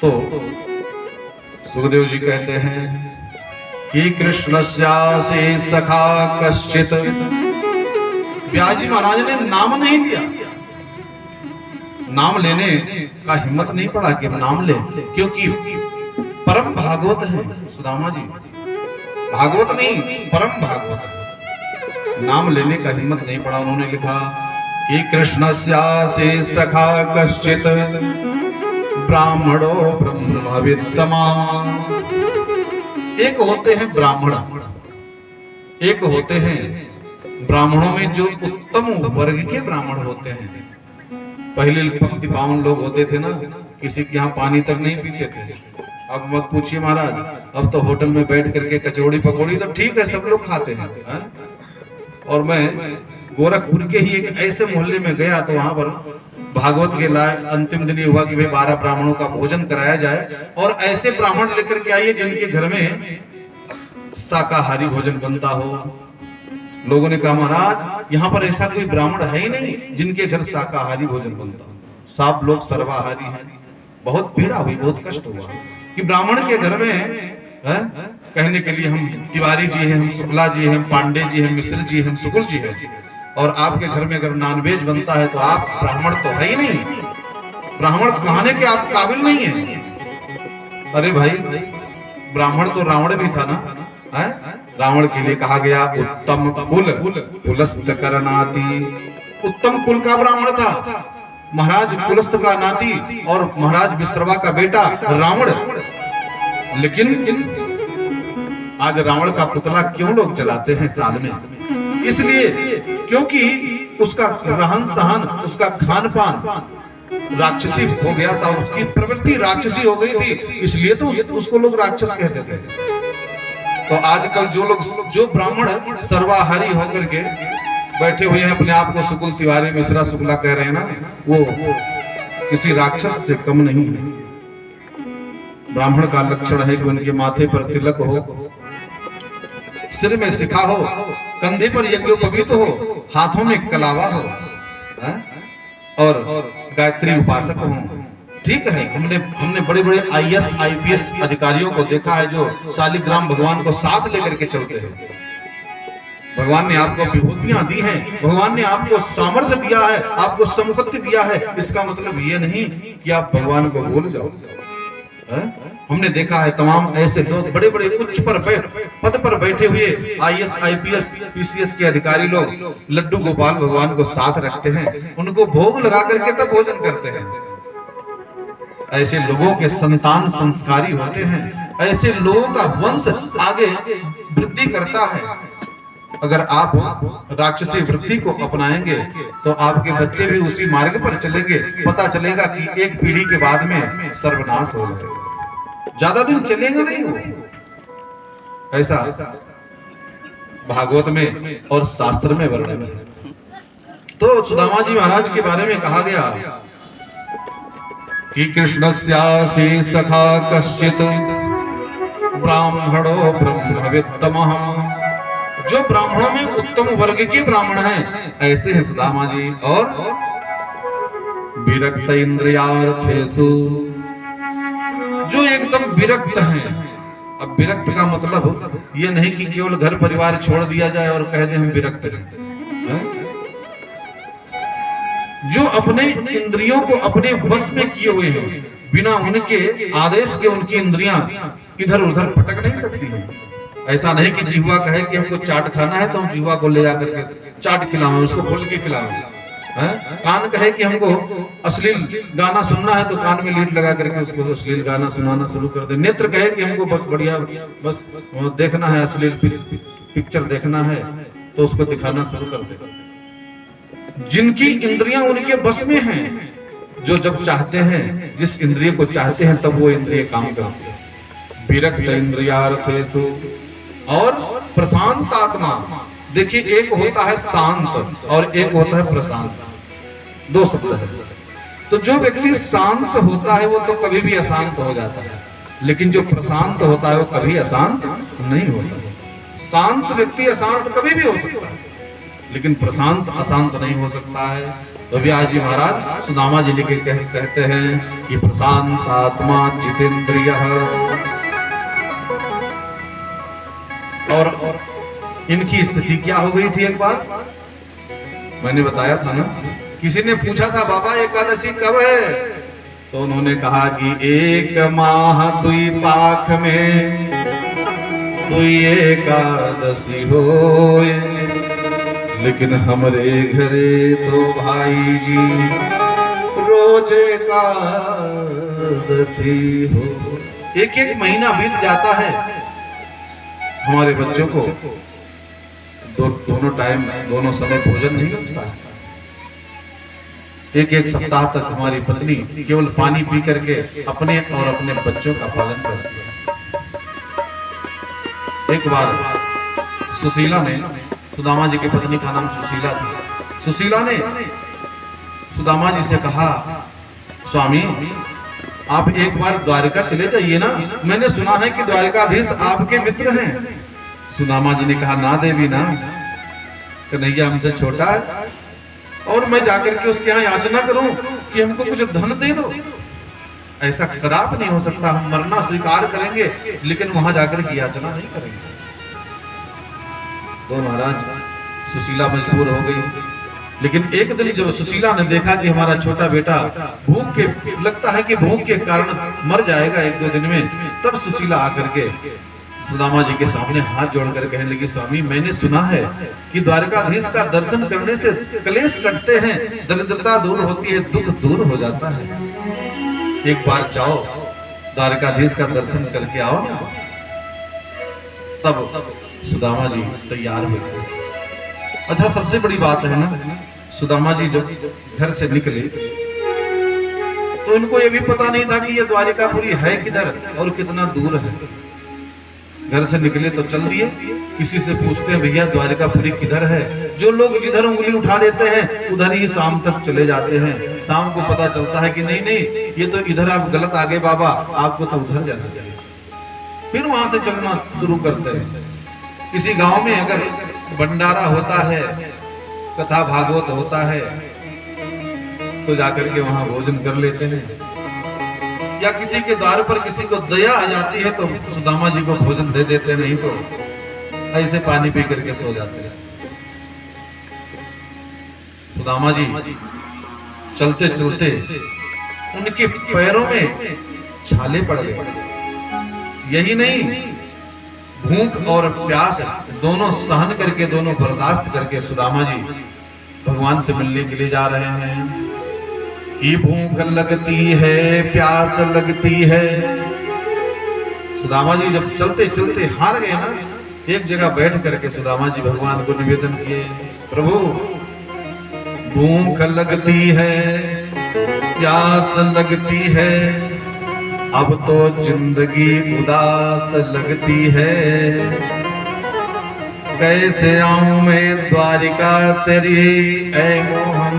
तो सुखदेव जी कहते हैं कि कृष्णस्यासि सखा कश्चित। व्यास जी महाराज ने नाम नहीं लिया, नाम लेने का हिम्मत नहीं पड़ा कि नाम ले, क्योंकि परम भागवत है सुदामा जी। भागवत नहीं, परम भागवत। नाम लेने का हिम्मत नहीं पड़ा। उन्होंने लिखा कि कृष्णस्यासि सखा कश्चित ब्राह्मणो ब्रह्मवित्तमा। एक होते हैं ब्राह्मण, एक होते हैं ब्राह्मणों में जो उत्तम वर्ग के ब्राह्मण होते हैं। पहले पंक्ति पावन लोग होते थे ना, किसी के यहाँ पानी तक नहीं पीते थे। अब मत पूछिए महाराज, अब तो होटल में बैठ करके कचौड़ी पकौड़ी तो ठीक है सब लोग खाते हैं। और मैं गोरखपुर के ही एक ऐसे मोहल्ले में गया तो वहां पर भागवत के अंतिम दिन ये हुआ कि भाई 12 ब्राह्मणों का भोजन कराया जाए और ऐसे ब्राह्मण लेकर के आइए जिनके घर में शाकाहारी भोजन बनता हो। लोगों ने कहा महाराज यहाँ पर ऐसा कोई ब्राह्मण है ही नहीं जिनके घर शाकाहारी भोजन बनता हो, सब लोग सर्वाहारी हैं। बहुत पीड़ा हुई, बहुत कष्ट हुआ कि ब्राह्मण के घर में कहने के लिए हम तिवारी जी हैं, हम शुक्ला जी हैं, हम पांडे जी हैं, मिश्र जी हैं, हम शुक्ल जी हैं, और आपके घर में अगर नॉनवेज बनता है तो आप ब्राह्मण तो है ही नहीं, ब्राह्मण कहने के आप काबिल नहीं है। अरे भाई ब्राह्मण तो रावण भी था ना, है? रावण के लिए कहा गया उत्तम कुल कुलस्त करनाति। उत्तम कुल का ब्राह्मण था महाराज, कुलस्त का नाती और महाराज विश्रवा का बेटा रावण। लेकिन आज रावण का पुतला क्यों लोग जलाते हैं साल में? इसलिए क्योंकि उसका रहन सहन, उसका खान पान राक्षसी हो गया था, उसकी प्रवृत्ति राक्षसी हो गई थी, इसलिए तो उसको लोग राक्षस कहते थे। तो आजकल जो लोग, जो ब्राह्मण सर्वाहारी होकर के बैठे हुए हैं, अपने आप को शुक्ल तिवारी मिश्रा शुक्ला कह रहे हैं ना, वो किसी राक्षस से कम नहीं है। ब्राह्मण का लक्षण है कि उनके माथे पर तिलक हो, सिर में शिखा हो, कंधे पर यज्ञोपवीत हो, हाथों में कलावा हो, और गायत्री उपासक हो। ठीक है, हमने बड़े बड़े IAS IPS अधिकारियों को देखा है जो शालिग्राम भगवान को साथ लेकर के चलते हैं। भगवान ने आपको विभूतियां दी हैं, भगवान ने आपको सामर्थ्य दिया है, आपको संपत्ति दिया है, इसका मतलब ये नहीं कि आप भगवान को भूल जाओ। हमने देखा है तमाम ऐसे लोग बड़े बड़े उच्च पद पर बैठे हुए IAS IPS PCS के अधिकारी लोग लड्डू गोपाल भगवान को साथ रखते हैं, उनको भोग लगा करके तब भोजन करते हैं। ऐसे लोगों के संतान संस्कारी होते हैं, ऐसे लोगों का वंश आगे वृद्धि करता है। अगर आप राक्षसी वृत्ति को अपनाएंगे तो आपके बच्चे भी उसी मार्ग पर चलेंगे। पता चलेगा कि एक पीढ़ी के बाद में सर्वनाश हो जाएगा, ज्यादा दिन चलेगा नहीं हो। ऐसा भागवत में और शास्त्र में वर्णन है। तो सुदामा जी महाराज के बारे में कहा गया कि कृष्णस्यासि सखा कश्चित ब्राह्मणो ब्रह्मवित्तमः। जो ब्राह्मणों में उत्तम वर्ग के ब्राह्मण हैं ऐसे हैं सुदामा जी। और विरक्त इंद्रियार्थेषु, जो एकदम विरक्त हैं। अब विरक्त का मतलब ये नहीं कि केवल घर परिवार छोड़ दिया जाए और कह दे हम विरक्त हैं। जो अपने इंद्रियों को अपने वश में किए हुए हैं, बिना उनके आदेश के उनकी इंद्रियां इधर उधर भटक नहीं सकती हैं। ऐसा नहीं कि जिह्वा कहे कि हमको चाट खाना है तो हम जिह्वा को ले जाकर के चाट खिलाएं, उसको खोल के खिलाएं। कान कहे कि हमको अश्लील गाना सुनना है तो कान में लीड लगा करके उसको अश्लील गाना सुनाना शुरू कर दे। नेत्र कहे कि हमको बस बढ़िया बस देखना है, अश्लील पिक्चर देखना है तो उसको दिखाना शुरू कर दे। जिनकी इंद्रियां उनके बस में हैं, जो जब चाहते हैं, जिस इंद्रिय को चाहते हैं तब वो इंद्रिय काम करते हैं। विरक्त इंद्रियार्थेषु और प्रशांत आत्मा। देखिए, एक होता है शांत और एक होता है प्रशांत, दो शब्द है। तो जो व्यक्ति शांत होता है वो तो कभी भी अशांत हो जाता है, लेकिन जो प्रशांत होता है वो कभी अशांत नहीं होता। शांत व्यक्ति अशांत कभी भी हो सकता है, लेकिन प्रशांत अशांत नहीं हो सकता है। तो व्यास जी महाराज सुदामा जी लिखे कहते हैं कि प्रशांत आत्मा जितेंद्रियः। और इनकी स्थिति क्या हो गई थी? एक बार मैंने बताया था ना, किसी ने पूछा था बाबा एकादशी कब है? तो उन्होंने कहा कि 1 माह दुई पाख में दुई एकादशी होए, लेकिन हमरे घरे तो भाई जी रोज एकादशी हो। एक महीना बीत जाता है, हमारे बच्चों को दोनों टाइम दोनों समय भोजन नहीं मिलता है। एक सप्ताह तक हमारी पत्नी केवल पानी पी करके अपने और अपने बच्चों का पालन करती है। एक बार सुशीला ने, सुदामा जी की पत्नी का नाम सुशीला थी, सुशीला ने सुदामा जी से कहा, स्वामी आप एक बार द्वारिका चले जाइए ना, मैंने सुना है कि द्वारिकाधीश आपके मित्र हैं। सुदामा जी ने कहा, ना देवी ना, कन्हैया हमसे छोटा है और मैं जाकर के उसके यहाँ याचना करूं कि हमको कुछ धन दे दो, ऐसा कदापि नहीं हो सकता। हम मरना स्वीकार करेंगे लेकिन वहां जाकर के याचना नहीं करेंगे। तो महाराज सुशीला मजबूर हो गई। लेकिन एक दिन जब सुशीला ने देखा कि हमारा छोटा बेटा भूख के, लगता है कि भूख के कारण मर जाएगा 1-2 दिन में, तब सुशीला आकर के सुदामा जी के सामने हाथ जोड़कर कहने लगी, स्वामी मैंने सुना है कि द्वारकाधीश का दर्शन करने से क्लेश कटते हैं, दरिद्रता दूर होती है, दुख दूर हो जाता है। एक बार जाओ द्वारकाधीश का दर्शन करके आओ ना। तब सुदामा जी तैयार हुए। अच्छा, सबसे बड़ी बात है ना, सुदामा जी जब घर से निकले तो इनको ये भी पता नहीं था कि ये द्वारिकापुरी है किधर और कितना दूर है। घर से निकले तो चल दिए, किसी से पूछते हैं भैया द्वारिकापुरी किधर है। जो लोग जिधर उंगली उठा देते हैं उधर ही शाम तक चले जाते हैं। शाम को पता चलता है कि नहीं नहीं, ये तो इधर आप गलत आ गए बाबा, आपको तो उधर जाना चाहिए। फिर वहां से चलना शुरू करते हैं। किसी गांव में अगर भंडारा होता है, कथा भागवत होता है, तो जाकर के वहां भोजन कर लेते हैं। या किसी के द्वार पर किसी को दया आ जाती है तो सुदामा जी को भोजन दे देते, नहीं तो ऐसे पानी पी करके सो जाते हैं। सुदामा जी चलते चलते उनके पैरों में छाले पड़ गए। यही नहीं, भूख और प्यास दोनों सहन करके, दोनों बर्दाश्त करके सुदामा जी भगवान से मिलने के लिए जा रहे हैं। कि भूख लगती है, प्यास लगती है। सुदामा जी जब चलते चलते हार गए ना, एक जगह बैठ करके सुदामा जी भगवान को निवेदन किए, प्रभु भूख लगती है, प्यास लगती है, अब तो जिंदगी उदास लगती है। कैसे आऊं मैं द्वारिका तेरी ऐ मोहन,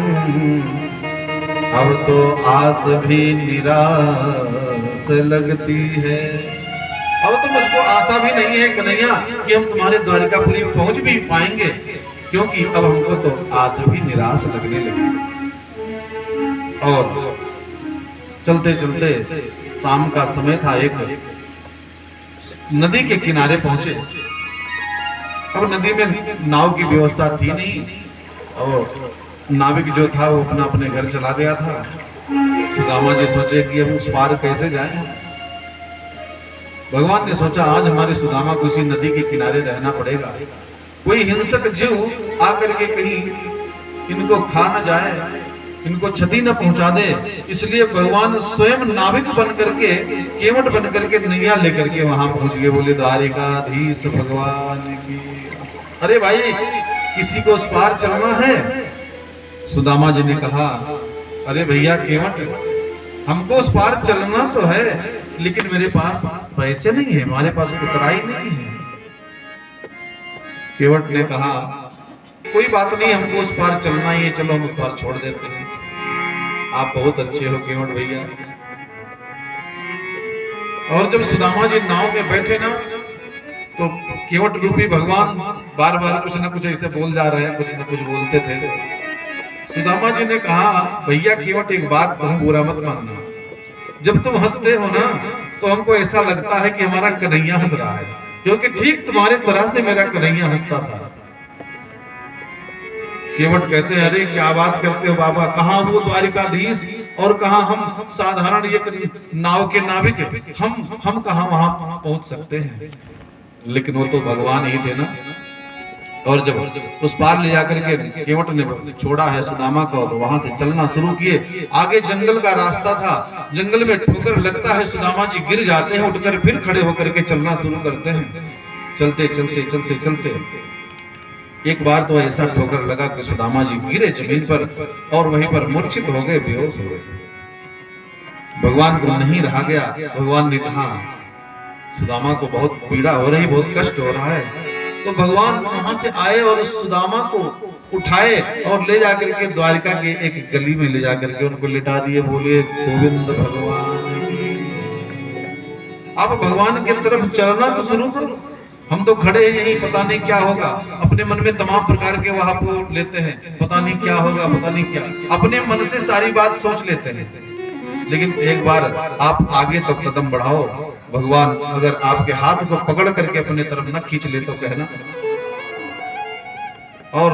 अब तो आस भी निराश लगती है। अब तो मुझको आशा भी नहीं है कन्हैया कि हम तुम्हारे द्वारिकापुरी पहुंच भी पाएंगे, क्योंकि अब हमको तो आस भी निराश लगने लगी। और चलते चलते शाम का समय था, एक नदी के किनारे पहुंचे। अब नदी में नाव की व्यवस्था थी नहीं, और नाविक जो था वो अपना अपने घर चला गया था। सुदामा जी सोचे कि अब उस पार कैसे जाएं। भगवान ने सोचा आज हमारे सुदामा को इसी नदी के किनारे रहना पड़ेगा। कोई हिंसक जीव आकर के कहीं इनको खा न जाए, इनको क्षति न पहुंचा दे, इसलिए भगवान स्वयं नाविक बन करके, केवट बन करके नैया लेकर के वहां पहुंच गए। बोले द्वारिकाधीश भगवान की। अरे भाई, किसी को उस पार चलना है। सुदामा जी ने कहा, अरे भैया केवट, हमको उस पार चलना तो है, लेकिन मेरे पास पैसे नहीं है, हमारे पास उतराई नहीं है। केवट ने कहा, कोई बात नहीं, हमको उस पार चलना ही है, चलो हम उस पार छोड़ देते हैं। आप बहुत अच्छे हो केवट भैया। और जब सुदामा जी नाव में बैठे ना, तो केवट रूपी भगवान बार बार कुछ न कुछ ऐसे बोल जा रहे हैं, कुछ न कुछ बोलते थे। सुदामा जी ने कहा, भैया केवट एक बात कहूं, बुरा मत मानना। जब तुम हंसते हो ना, तो हमको ऐसा लगता है कि हमारा कन्हैया हंस रहा है, क्योंकि ठीक तुम्हारे तरह से मेरा कन्हैया हंसता था। केवट कहते हैं, अरे क्या बात करते हो बाबा, कहाँ वो द्वारिकाधीश और कहाँ हम साधारण ये नाव के नाविक, हम कहाँ वहां पहुंच सकते हैं। लेकिन वो तो भगवान ही थे ना। और जब उस पार ले जाकर के केवट ने छोड़ा है सुदामा को, तो वहां से चलना शुरू किए। आगे जंगल का रास्ता था, जंगल में ठोकर लगता है, सुदामा जी गिर जाते हैं, उठकर फिर खड़े होकर के चलना शुरू करते हैं। चलते चलते चलते चलते एक बार तो ऐसा ठोकर लगा कि सुदामा जी गिरे जमीन पर और वहीं पर मूर्छित हो गए, बेहोश हो गए। भगवान को नहीं रहा गया। भगवान ने कहा, सुदामा को बहुत पीड़ा हो रही, बहुत कष्ट हो रहा है। तो भगवान वहां से आए और सुदामा को उठाए और ले जाकर के द्वारिका के एक गली में ले जाकर के उनको लिटा दिए। बोले गोविंद भगवान की। अब भगवान की तरफ चलना तो शुरू करो, हम तो खड़े हैं यहीं, पता नहीं क्या होगा। अपने मन में तमाम प्रकार के वहां को लेते हैं, पता नहीं क्या होगा, पता नहीं क्या, अपने मन से सारी बात सोच लेते हैं। लेकिन एक बार आप आगे तक तो कदम बढ़ाओ, भगवान अगर आपके हाथ को पकड़ करके अपने तरफ न खींच ले तो कहना। और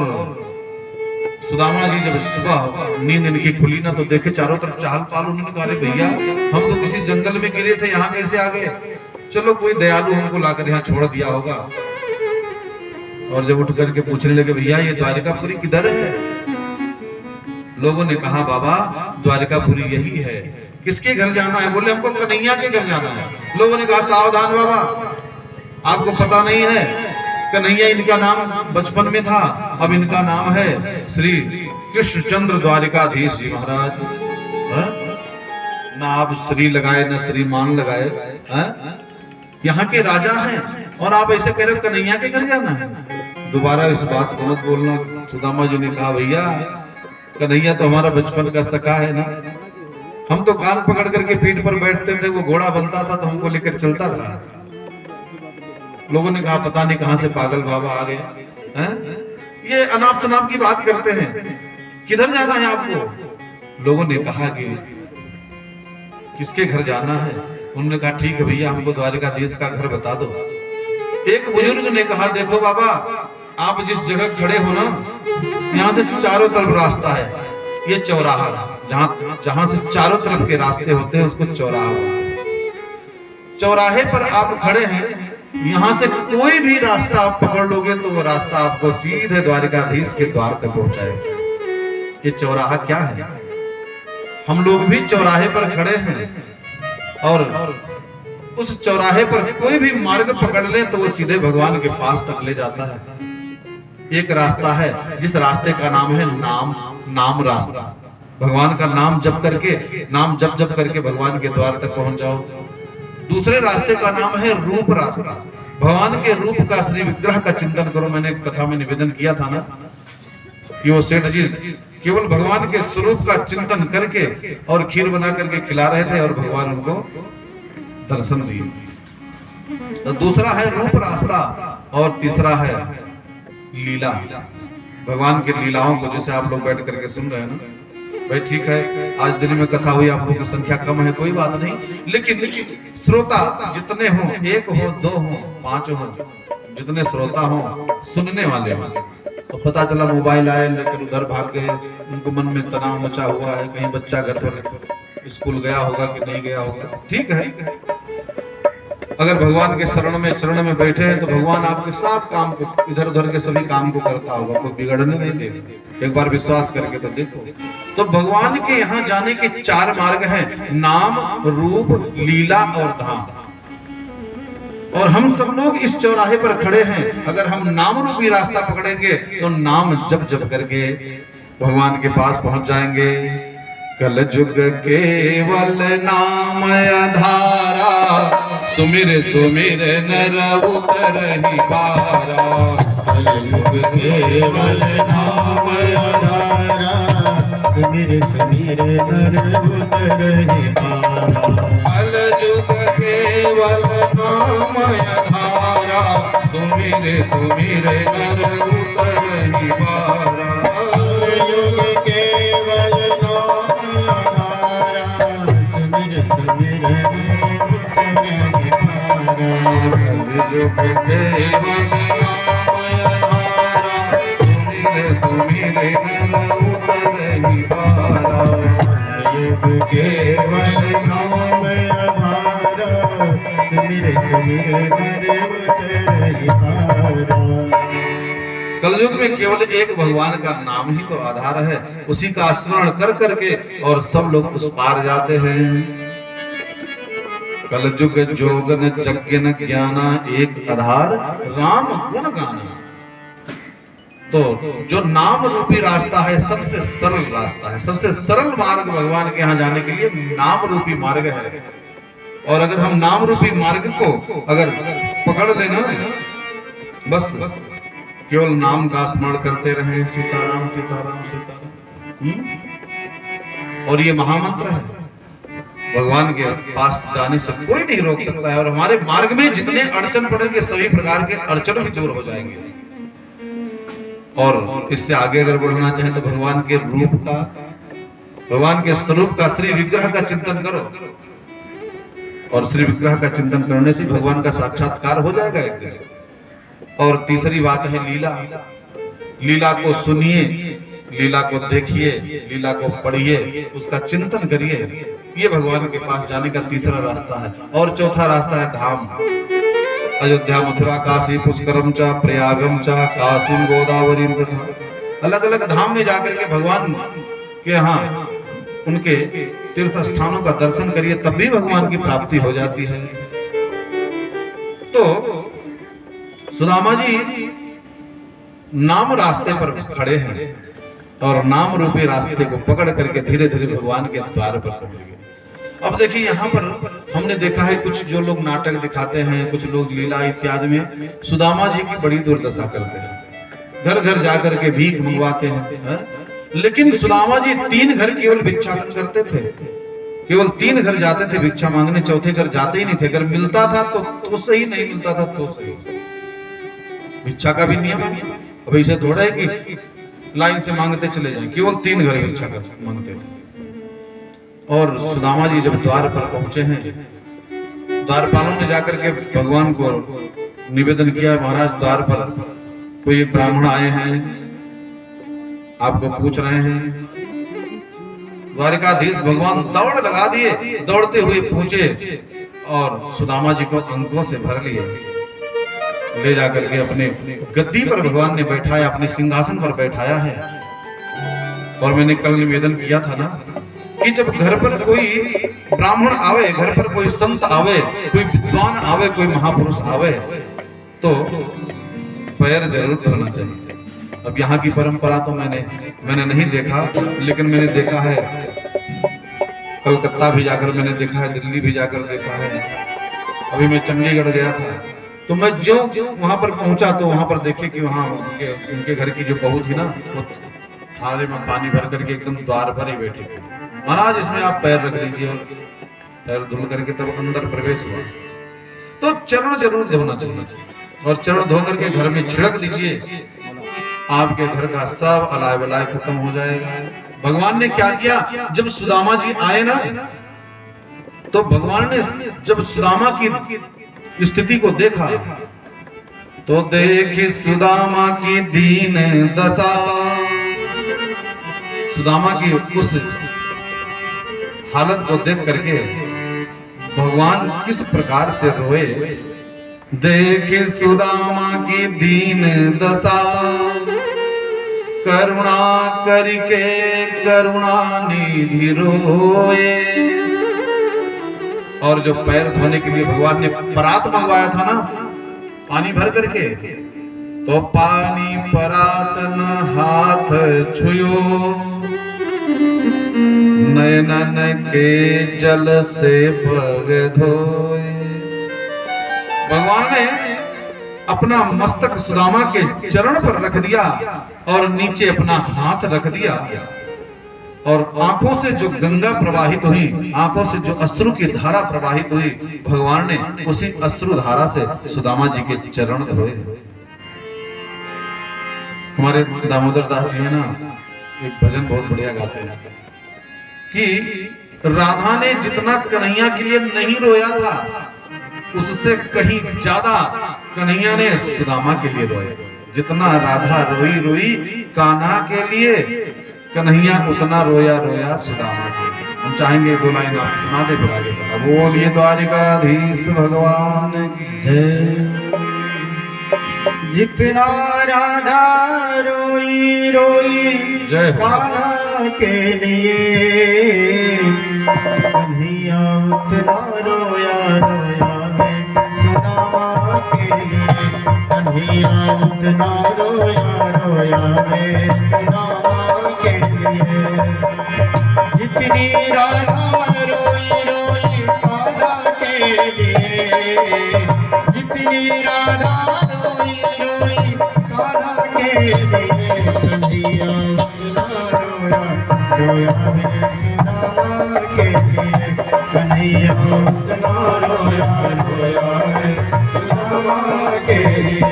सुदामा जी जब सुबह नींद इनकी खुली ना, तो देखे चारों तरफ चहल पहल। उन्होंने कहा, भैया हम तो किसी जंगल में गिरे थे, यहाँ कैसे आ गए? चलो कोई दयालु हमको लाकर यहाँ छोड़ दिया होगा। और जब उठ करके पूछने लगे, भैया ये द्वारिकापुरी किधर है? लोगों ने कहा, बाबा द्वारिकापुरी यही है, किसके घर जाना है? बोले हमको कन्हैया के घर जाना है। लोगों ने कहा सावधान बाबा, आपको पता नहीं है, कन्हैया इनका नाम बचपन में था, अब इनका नाम है श्री कृष्णचंद्र द्वारिकाधीश जी महाराज। ना आप श्री लगाए ना श्रीमान लगाए, यहाँ के राजा हैं और आप ऐसे कह रहे हो कन्हैया के घर जाना है। दोबारा इस बात को मत बोलना। सुदामा जी ने कहा भैया कन्हैया तो हमारा बचपन का सखा है ना, हम तो कान पकड़ करके पीठ पर बैठते थे, वो घोड़ा बनता था तो हमको लेकर चलता था। लोगों ने कहा पता नहीं कहां से पागल बाबा आ गए हैं? ये अनाप शनाप की बात करते हैं, किधर जाना है आपको? लोगों ने कहा कि किसके घर जाना है? उन्होंने कहा ठीक है भैया, हमको द्वारिकाधीश का घर बता दो। एक बुजुर्ग ने कहा देखो बाबा, आप जिस जगह खड़े हो ना, यहाँ से चारों तरफ रास्ता है, ये चौराहा, जहां से चारों तरफ के रास्ते होते हैं उसको चौराहा। चौराहे पर आप खड़े हैं, यहाँ से कोई भी रास्ता आप पकड़ लोगे तो वो रास्ता आपको सीधे द्वारिकाधीश के द्वार तक पहुंचाएगा। ये चौराहा क्या है? हम लोग भी चौराहे पर खड़े हैं और उस चौराहे पर कोई भी मार्ग पकड़ ले तो वो सीधे भगवान के पास तक ले जाता है। एक रास्ता है जिस रास्ते का नाम है नाम रास्ता। भगवान का नाम जप करके भगवान के द्वार तक पहुंच जाओ। दूसरे रास्ते का नाम है रूप रास्ता। भगवान के रूप का, श्री विग्रह का चिंतन करो। मैंने कथा में निवेदन किया था ना कि वो सेठ जी केवल भगवान के स्वरूप का चिंतन करके और खीर बना करके खिला रहे थे और भगवान उनको दर्शन दिए। तो दूसरा है रूप रास्ता और तीसरा है लीला। भगवान की लीलाओं को जैसे आप लोग बैठ करके सुन रहे हैं ना, भाई ठीक है, आज दिन में कथा हुई, आप लोगों की संख्या कम है, कोई बात नहीं, लेकिन श्रोता जितने हो, एक हो, दो हो, पांच हो, जितने श्रोता हो, सुनने वाले हो, तो पता चला मोबाइल आए लेकिन उधर भाग गए, उनको मन में तनाव मचा हुआ है, कहीं बच्चा घर पर स्कूल गया होगा कि नहीं गया होगा। ठीक है, अगर भगवान के चरण में बैठे हैं तो भगवान आपके सब काम को, इधर उधर के सभी काम को करता होगा, कोई बिगड़ने नहीं देगा। एक बार विश्वास करके तो देखो। तो भगवान के यहाँ जाने के चार मार्ग हैं, नाम, रूप, लीला और धाम। और हम सब लोग इस चौराहे पर खड़े हैं। अगर हम नाम रूपी रास्ता पकड़ेंगे तो नाम जप करके भगवान के पास पहुंच जाएंगे। कल जुग केवल नाम आधारा, सुमिर सुमिर नर उतरहि पारा। कल जुग केवल नाम आधारा, सुमिर सुमिर नर उतरहि पारा। कल जुग केवल नाम आधारा, सुमिर सुमिर नर उतरहि पारा। कल जुग केवल सुमिर नर उतरहि पारा। जुग केवल नाम आधारा, सुमिर सुमिर नर उतरहि पारा। युग केवल नाम आधारा, सुमिर सुमिर नर उतरहि पारा। कलयुग में केवल एक भगवान का नाम ही तो आधार है, उसी का स्मरण कर करके और सब लोग उस पार जाते हैं। कलयुग जोगन यज्ञ ज्ञाना, एक आधार राम गुण गाना। तो जो नाम रूपी रास्ता है सबसे सरल रास्ता है, सबसे सरल मार्ग भगवान के यहाँ जाने के लिए नाम रूपी मार्ग है। और अगर हम नाम रूपी मार्ग को अगर पकड़ लेना, बस केवल नाम का स्मरण करते रहे, सीताराम सीताराम सीताराम, और ये महामंत्र है। भगवान के पास जाने से कोई नहीं रोक सकता है। और हमारे मार्ग में जितने अड़चन पड़ेंगे सभी प्रकार के अड़चन भी दूर हो जाएंगे। और इससे आगे अगर बढ़ना चाहें तो भगवान के रूप का, भगवान के स्वरूप का, श्री विग्रह का चिंतन करो। और श्री विग्रह का चिंतन करने से भगवान का साक्षात्कार हो जाएगा एक दिन। और तीसरी बात है लीला। लीला को सुनिए, लीला को देखिए, लीला को पढ़िए, उसका चिंतन करिए। ये भगवान के पास जाने का तीसरा रास्ता है। और चौथा रास्ता है धाम। अयोध्या, मथुरा, काशी, पुष्करम च, प्रयागम च, काशी, गोदावरी। अलग अलग धाम में जाकर के भगवान के यहाँ उनके तीर्थ स्थानों का दर्शन करिए, तब भी भगवान की प्राप्ति हो जाती है। तो सुदामा जी नाम रास्ते पर खड़े हैं और नाम रूपी रास्ते को पकड़ करके धीरे धीरे भगवान के द्वार पर पहुंच गए। अब देखिए यहाँ पर हमने देखा है कुछ जो लोग नाटक दिखाते हैं, कुछ लोग लीला इत्यादि में सुदामा जी की बड़ी दुर्दशा करते हैं, घर घर जाकर के भीख मंगवाते हैं। लेकिन सुदामा जी 3 घर केवल भिक्षाटन करते थे, केवल 3 घर जाते थे भिक्षा मांगने, चौथे घर जाते ही नहीं थे। अगर मिलता था तो सही, नहीं मिलता था तो सही। भिक्षा का भी नियम है, अब ऐसे थोड़ा है कि लाइन से मांगते चले जाएं, केवल 3 घर भिक्षा कर मांगते थे। और सुदामा जी जब द्वार पर पहुंचे हैं, द्वारपालों ने जाकर के भगवान को निवेदन किया, महाराज द्वार पर कोई ब्राह्मण आए हैं, आपको पूछ रहे हैं। द्वारिकाधीश भगवान दौड़ लगा दिए, दौड़ते हुए पहुंचे और सुदामा जी को अंकों से भर लिए, ले जाकर के अपने गद्दी पर भगवान ने बैठाया, अपने सिंहासन पर बैठाया है। और मैंने कल निवेदन किया था ना कि जब घर पर कोई ब्राह्मण आवे, घर पर कोई संत आवे, कोई विद्वान आवे, कोई महापुरुष आवे, तो पैर जरूर धोना चाहिए। अब यहाँ की परंपरा तो मैंने नहीं देखा, लेकिन मैंने देखा है कलकत्ता भी जाकर मैंने देखा है, दिल्ली भी जाकर देखा है। अभी मैं चंडीगढ़ गया था, तो मैं जो वहां पर पहुंचा तो वहां पर देखे कि वहां उनके घर की जो बहू थी ना, वो थाले में पानी भर करके एकदम द्वार पर ही बैठी। महाराज इसमें आप पैर रख लीजिए, और पैर धुल करके तब अंदर प्रवेश हुआ। तो चरण जरूर धोना चाहिए, और चरण धो करके घर में छिड़क दीजिए, आपके घर का सब अलाय बलाय खत्म हो जाएगा। भगवान ने क्या किया, जब सुदामा जी आए ना, तो भगवान ने जब सुदामा की स्थिति को देखा, तो देखी सुदामा की दीन दशा। सुदामा की उस हालत को देख करके भगवान किस प्रकार से रोए। देखी सुदामा की दीन दशा, करुणा करके करुणा निधि रोए। और जो पैर धोने के लिए भगवान ने परात मंगवाया था ना, पानी भर करके, तो पानी परात न हाथ छुयो, नयनन के जल से पग धोए। भगवान ने अपना मस्तक सुदामा के चरण पर रख दिया और नीचे अपना हाथ रख दिया, और आंखों से जो गंगा प्रवाहित हुई, आंखों से जो अश्रु की धारा प्रवाहित हुई, भगवान ने उसी अश्रु धारा से सुदामा जी के चरण धोए। हमारे दामोदर दास जी है ना, एक भजन बहुत बढ़िया गाते हैं कि राधा ने जितना कन्हैया के लिए नहीं रोया था, उससे कहीं ज्यादा कन्हैया ने सुदामा के लिए रोया। जितना राधा रोई रोई कान्हा के लिए, कन्हैया उतना रोया रोया सुदामा के लिए। हम चाहेंगे 2 लाइन आप सुना दे, फिर आगे बता। बोलिए द्वारिकाधीश भगवान की जय। जितना राधा रोई रोई जय हो। कान्हा के लिए, कन्हैया उतना रोया रोया है सुदामा के लिए। कन्हैया उतना रोया रोया है सुदामा के लिए। जितनी राधा रोई रोई कान्हा के लिए, जितनी राधा रोई रोई कान्हा के लिए, कन्हैया उतना रोया रोया है सुदामा के लिए। कन्हैया उतना रोया रोया है सुदामा के लिए।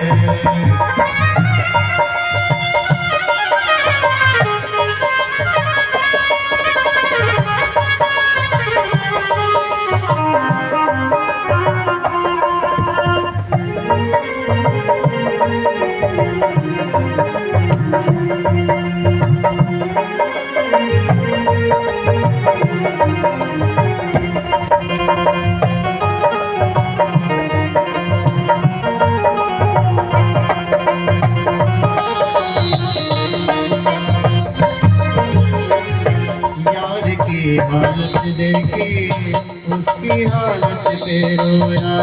हालत देखी उसकी हालत पे रोया,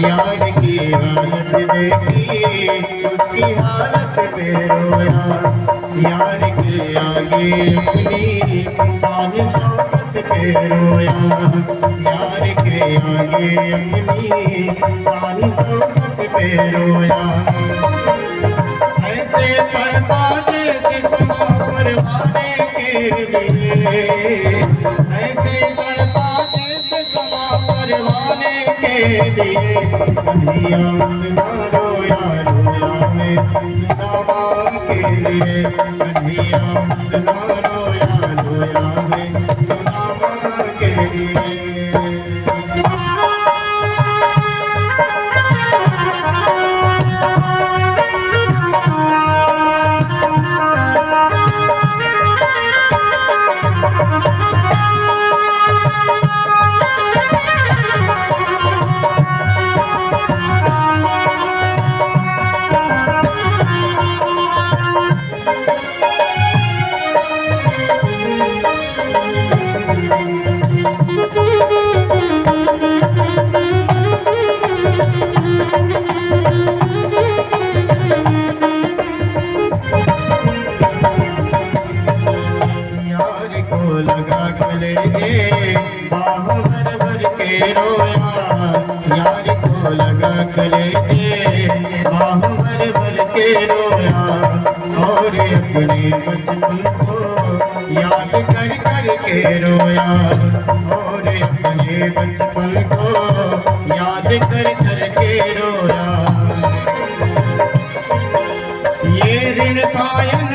यार की हालत देखी उसकी हालत पे रोया, यार के आगे अपनी शान शौकत पे रोया, यार के आगे अपनी शान शौकत पे रोया। ऐसे तड़पा जैसे समा परवाने के लिए, ऐसे तड़पा जैसे समा परवाने के लिए, कन्हैया उतना रोया रोया है सुदामा के लिए, कन्हैया उतना रोया रोया है सुदामा के लिए। लगा गले दे बाह भर भर के रोया, यार को लगा गले दे बाह भर भर के रोया, और अपने बचपन को याद कर कर के रोया, और अपने बचपन को याद कर कर के रोया। ये ऋण कायन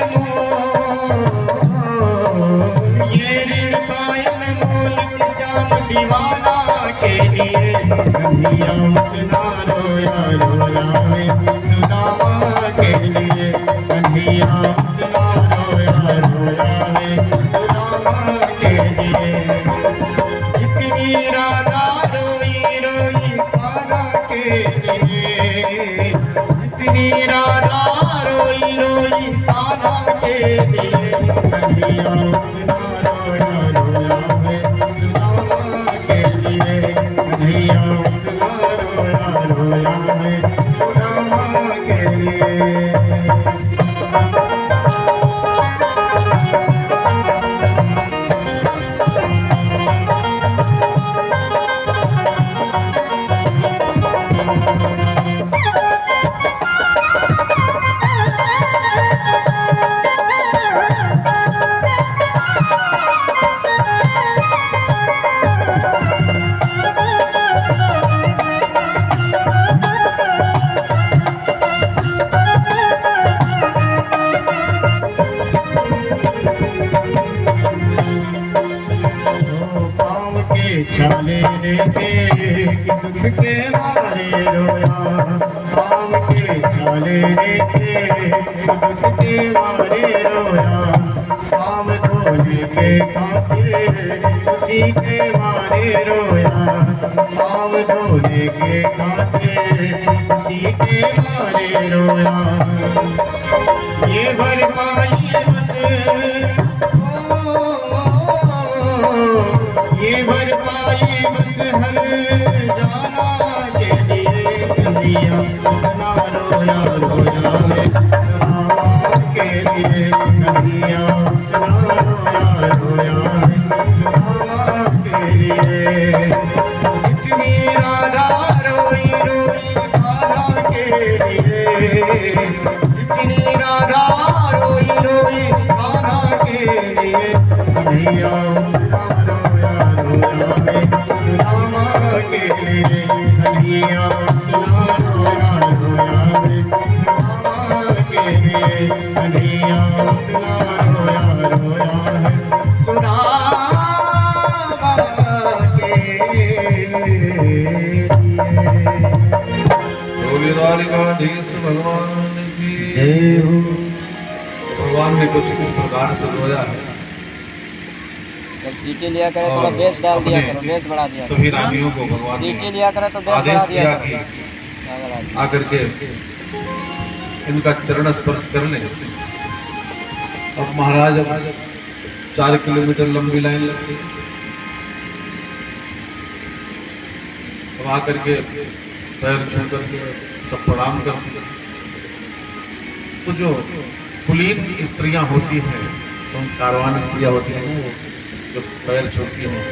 ये ऋण कायन मोल श्याम दीवाना के लिए, कन्हैया उतना रोया रोया है सुदामा के लिए, कन्हैया उतना रोया रोया है सुदामा के लिए। जितनी राधा रोई रोई कान्हा के लिए, जितनी राधा रोई रोई कान्हा के लिए, कन्हैया उतना रोया रोया है सुदामा के लिए, कन्हैया उतना रोया रोया है सुदामा के लिए। छाले देखे दुख के मारे रोया, आम के छाले देखे दुख के मारे रोया, आम धोने के खातिर उसी के मारे रोया, आम धोने के खातिर उसी के मारे रोया। ये भरपाई बस ये भरपाई बस हर जाना के लिए, कन्हैया उतना रोया रोया है सुदामा के लिए, कन्हैया उतना रोया रोया है सुदामा के लिए। जितनी राधा रोई रोई कान्हा के लिए, जितनी राधा रोई रोई कान्हा के लिए, कन्हैया उतना रोया रोया है सुदामा के लिए, कन्हैया उतना रोया रोया है सुदामा के लिए, कन्हैया उतना रोया रोया है सुदामा के लिए। बोलिए द्वारिकाधीश भगवान की जय हो। भगवान ने कुछ इस प्रकार से रोया है। जब सीटी लिया करे तो बेस डाल दिया करो, बेस बढ़ा दिया सभी रानियों को भगवान सीटी ने लिया करे तो बेस बढ़ा आदेश दिया किया करो। कि आकर के इनका चरण स्पर्श कर ले। अब महाराज 4 किलोमीटर लंबी लाइन लगती है। अब आकर के पैर छू करके सब प्रणाम करती है। तो जो कुलीन स्त्रियां होती हैं, संस्कारवान स्त्रियां होती हैं, वो जो पैर छूती हैं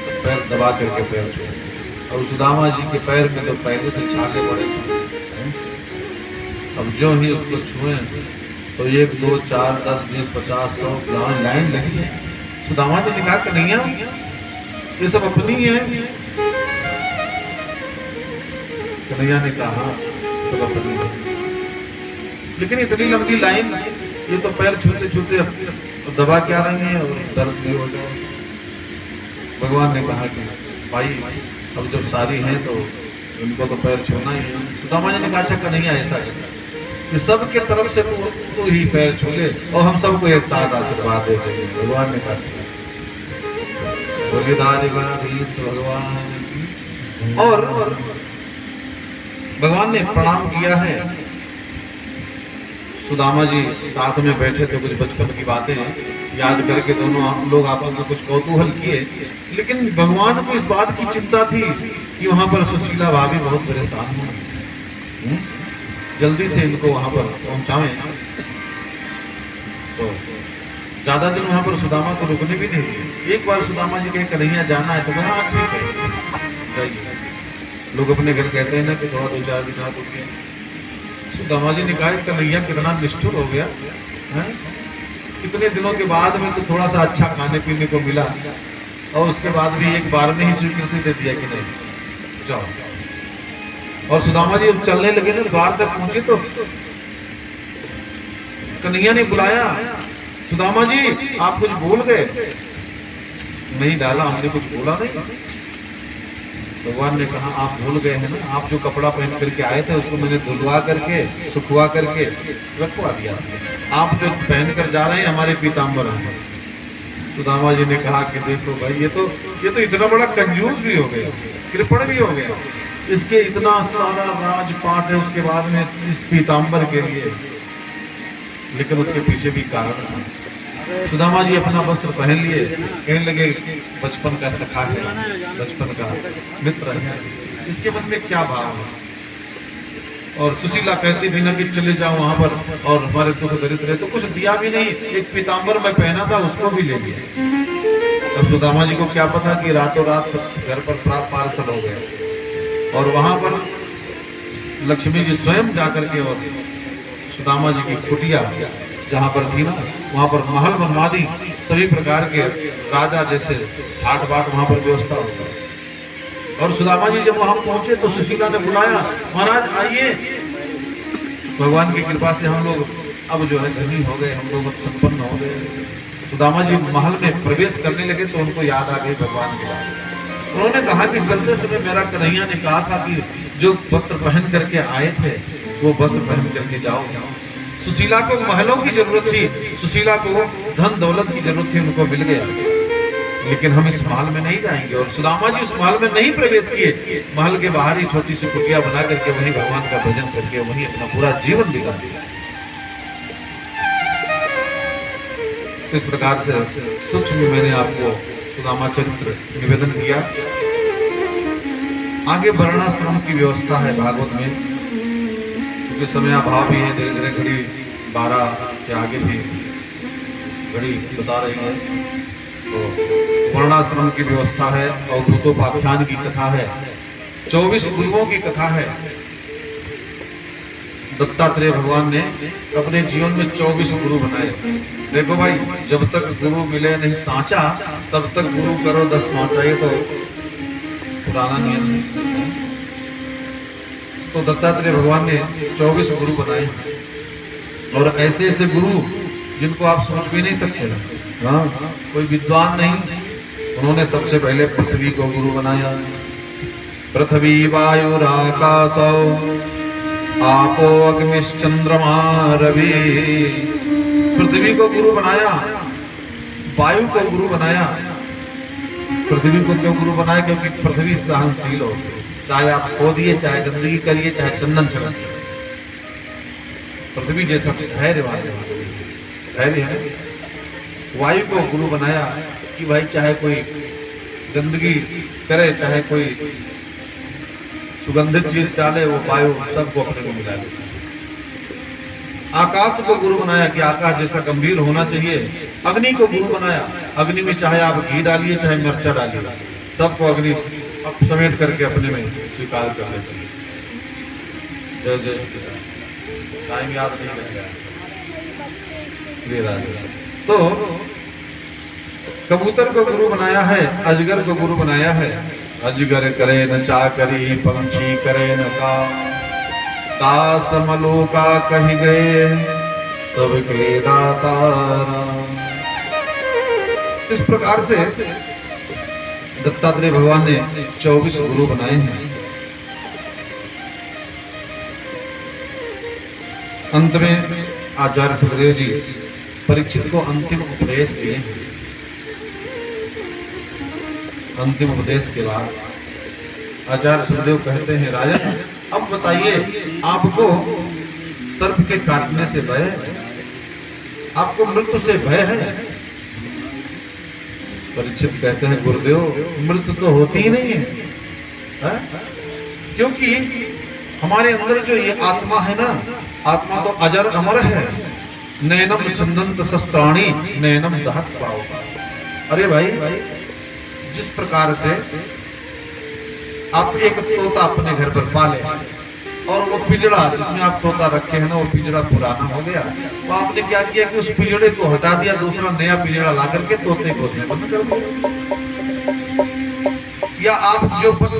तो पैर दबा करके पैर छूती हैं। और सुदामा जी के पैर में तो पहले से छाले पड़े थे। अब जो ही उसको छुए तो 1 2 4 10 20 50 100 लाइन लगी है। सुदामा जी ने कहा कन्हैया ये सब अपनी है। कन्हैया ने कहा सब अपनी है, लेकिन इतनी लंबी लाइन, ये तो पैर छूते छूते अब दबा क्या रही है और दर्द भी हो जाए। भगवान ने कहा कि भाई अब जब सारी हैं तो उनको तो पैर छूना ही है। सुदामा जी ने कहा अच्छा कन्हैया ऐसा है कि सबके तरफ से तो ही पैर छू ले और हम सबको एक साथ आशीर्वाद दे देंगे। भगवान ने कहा भगवान और भगवान ने प्रणाम किया है। सुदामा जी साथ में बैठे थे, कुछ बचपन की बातें याद करके दोनों लोग आपस में कुछ कौतूहल किए, लेकिन भगवान को इस बात की चिंता थी कि वहां पर सुशीला भाभी बहुत परेशान है, जल्दी से इनको वहां पर पहुंचाएं। तो ज्यादा दिन वहां पर सुदामा को रुकने भी नहीं दिए। एक बार सुदामा जी कहे कन्हैया जाना है तो कहा हाँ ठीक है जाइए। लोग अपने घर कहते हैं ना कि थोड़ा 2-4 दिन आप रुकिए। सुदामा जी ने कहा कन्हैया कितना निष्ठुर हो गया है, कितने दिनों के बाद में तो थोड़ा सा अच्छा खाने पीने को मिला और उसके बाद भी एक बार में ही स्वीकृति दे दिया कि नहीं जाओ। और सुदामा जी जब चलने लगे ना द्वार तक पहुंचे तो कन्हैया ने बुलाया, सुदामा जी आप कुछ बोल गए? नहीं डाला, हमने कुछ बोला नहीं। भगवान ने कहा आप भूल गए हैं ना, आप जो कपड़ा पहन करके आए थे उसको मैंने धुलवा करके सुखवा करके रखवा दिया। आप जो पहन कर जा रहे हैं हमारे पीताम्बर हैं। सुदामा जी ने कहा कि देखो भाई ये तो इतना बड़ा कंजूस भी हो गया, कृपण भी हो गया, इसके इतना सारा राजपाट है उसके बाद में इस पीताम्बर के लिए, लेकिन उसके पीछे भी कारण था। सुदामा जी अपना वस्त्र पहन लिए, कहने लगे बचपन का सखा है, बचपन का मित्र है, इसके मन में क्या भाव है। और सुशीला कहती थी ना कि चले जाओ वहां पर और हमारे दुख दरिद्र है, तो कुछ दिया भी नहीं, एक पीताम्बर मैं पहना था उसको भी ले लिया। अब सुदामा जी को क्या पता कि रातों रात घर पर पार्सल हो गया। और वहां पर लक्ष्मी जी स्वयं जाकर के और सुदामा जी की कुटिया जहाँ पर थी ना वहाँ पर महल बनवा दी, सभी प्रकार के राजा जैसे ठाट बाट वहाँ पर व्यवस्था होता। और सुदामा जी जब वहाँ पहुंचे तो सुशीला ने बुलाया, महाराज आइए, भगवान की कृपा से हम लोग अब जो है धनी हो गए, हम लोग संपन्न हो गए। सुदामा जी महल में प्रवेश करने लगे तो उनको याद आ गई भगवान की बात। उन्होंने कहा कि चलते समय मेरा कन्हैया ने कहा था कि जो वस्त्र पहन करके आए थे वो वस्त्र पहन करके जाओ। सुशीला को महलों की जरूरत थी, सुशीला को धन दौलत की जरूरत थी, उनको मिल गया, लेकिन हम इस महल में नहीं जाएंगे। और सुदामा जी उस महल में नहीं प्रवेश किए, महल के बाहर ही छोटी सी कुटिया बना करके वहीं भगवान का भजन करके वहीं अपना पूरा जीवन बिता दिया। इस प्रकार से सूक्ष्म मैंने आपको सुदामा चरित्र निवेदन किया। आगे वर्णाश्रम की व्यवस्था है भागवत में, क्योंकि समय अभाव भी है, धीरे धीरे घड़ी 12 के आगे भी घड़ी बता रही है। तो वर्णाश्रम की व्यवस्था है और भूतोपाख्यान की कथा है, 24 गुरुओं की कथा है। दत्तात्रेय भगवान ने अपने जीवन में 24 गुरु बनाए। देखो भाई, जब तक गुरु मिले नहीं सांचा तब तक गुरु करो 10 माचा, ये तो पुराना नियम है। तो दत्तात्रेय भगवान ने 24 गुरु बनाए और ऐसे ऐसे गुरु जिनको आप सोच भी नहीं सकते। हाँ, कोई विद्वान नहीं, उन्होंने सबसे पहले पृथ्वी को गुरु बनाया। पृथ्वी वायुराकाशौ आपो अग्निश्चंद्रमा रवि। पृथ्वी को गुरु बनाया, वायु को गुरु बनाया। पृथ्वी को क्यों गुरु बनाया? क्योंकि पृथ्वी सहनशील हो, चाहे आप खो दिए, चाहे गंदगी करिए, चाहे चंदन चढ़ाइए, पृथ्वी जैसा धैर्य वाले धैर्य है। वायु को गुरु बनाया कि भाई चाहे कोई गंदगी करे, चाहे कोई सुगंधित चीज डाले, वो वायु सबको अपने को मिला ले। आकाश को गुरु बनाया कि आकाश जैसा गंभीर होना चाहिए। अग्नि को गुरु बनाया, अग्नि में चाहे आप घी डालिए चाहे मिर्चा डालिए, सबको अग्नि समेट करके अपने में स्वीकार कर लेते हैं। जय जय श्री राम। टाइम याद नहीं रहेगा। श्री राम। तो कबूतर को गुरु बनाया है, अजगर को गुरु बनाया है। अजगर करे न चाकरी, पंछी करे न का, दास मलोका कही गए सबके दातारा। इस प्रकार से दत्तात्रेय भगवान ने 24 गुरु बनाए हैं। अंत में आचार्य सुखदेव जी परीक्षित को अंतिम उपदेश दिए हैं। अंतिम उपदेश के बाद आचार्य सुखदेव कहते हैं, राजन अब बताइए, आपको सर्प के काटने से भय है? आपको मृत्यु से भय है? परीक्षित कहते हैं, गुरुदेव मृत्यु तो होती ही नहीं है, क्योंकि हमारे अंदर जो ये आत्मा है ना, आत्मा तो अजर अमर है। नैनम चंदंत शस्त्राणी नैनम दहत पाओ। अरे भाई, जिस प्रकार से आप एक तोता अपने घर पर पाले और वो पिंजड़ा जिसमें आप तोता रखे हैं ना, वो पिंजड़ा पुराना हो गया, तो आपने क्या किया कि उस पिंजड़े को हटा दिया, दूसरा नया पिंजड़ा ला करके तोते को उसमें बंद कर दिया। या आप जो वस्त्र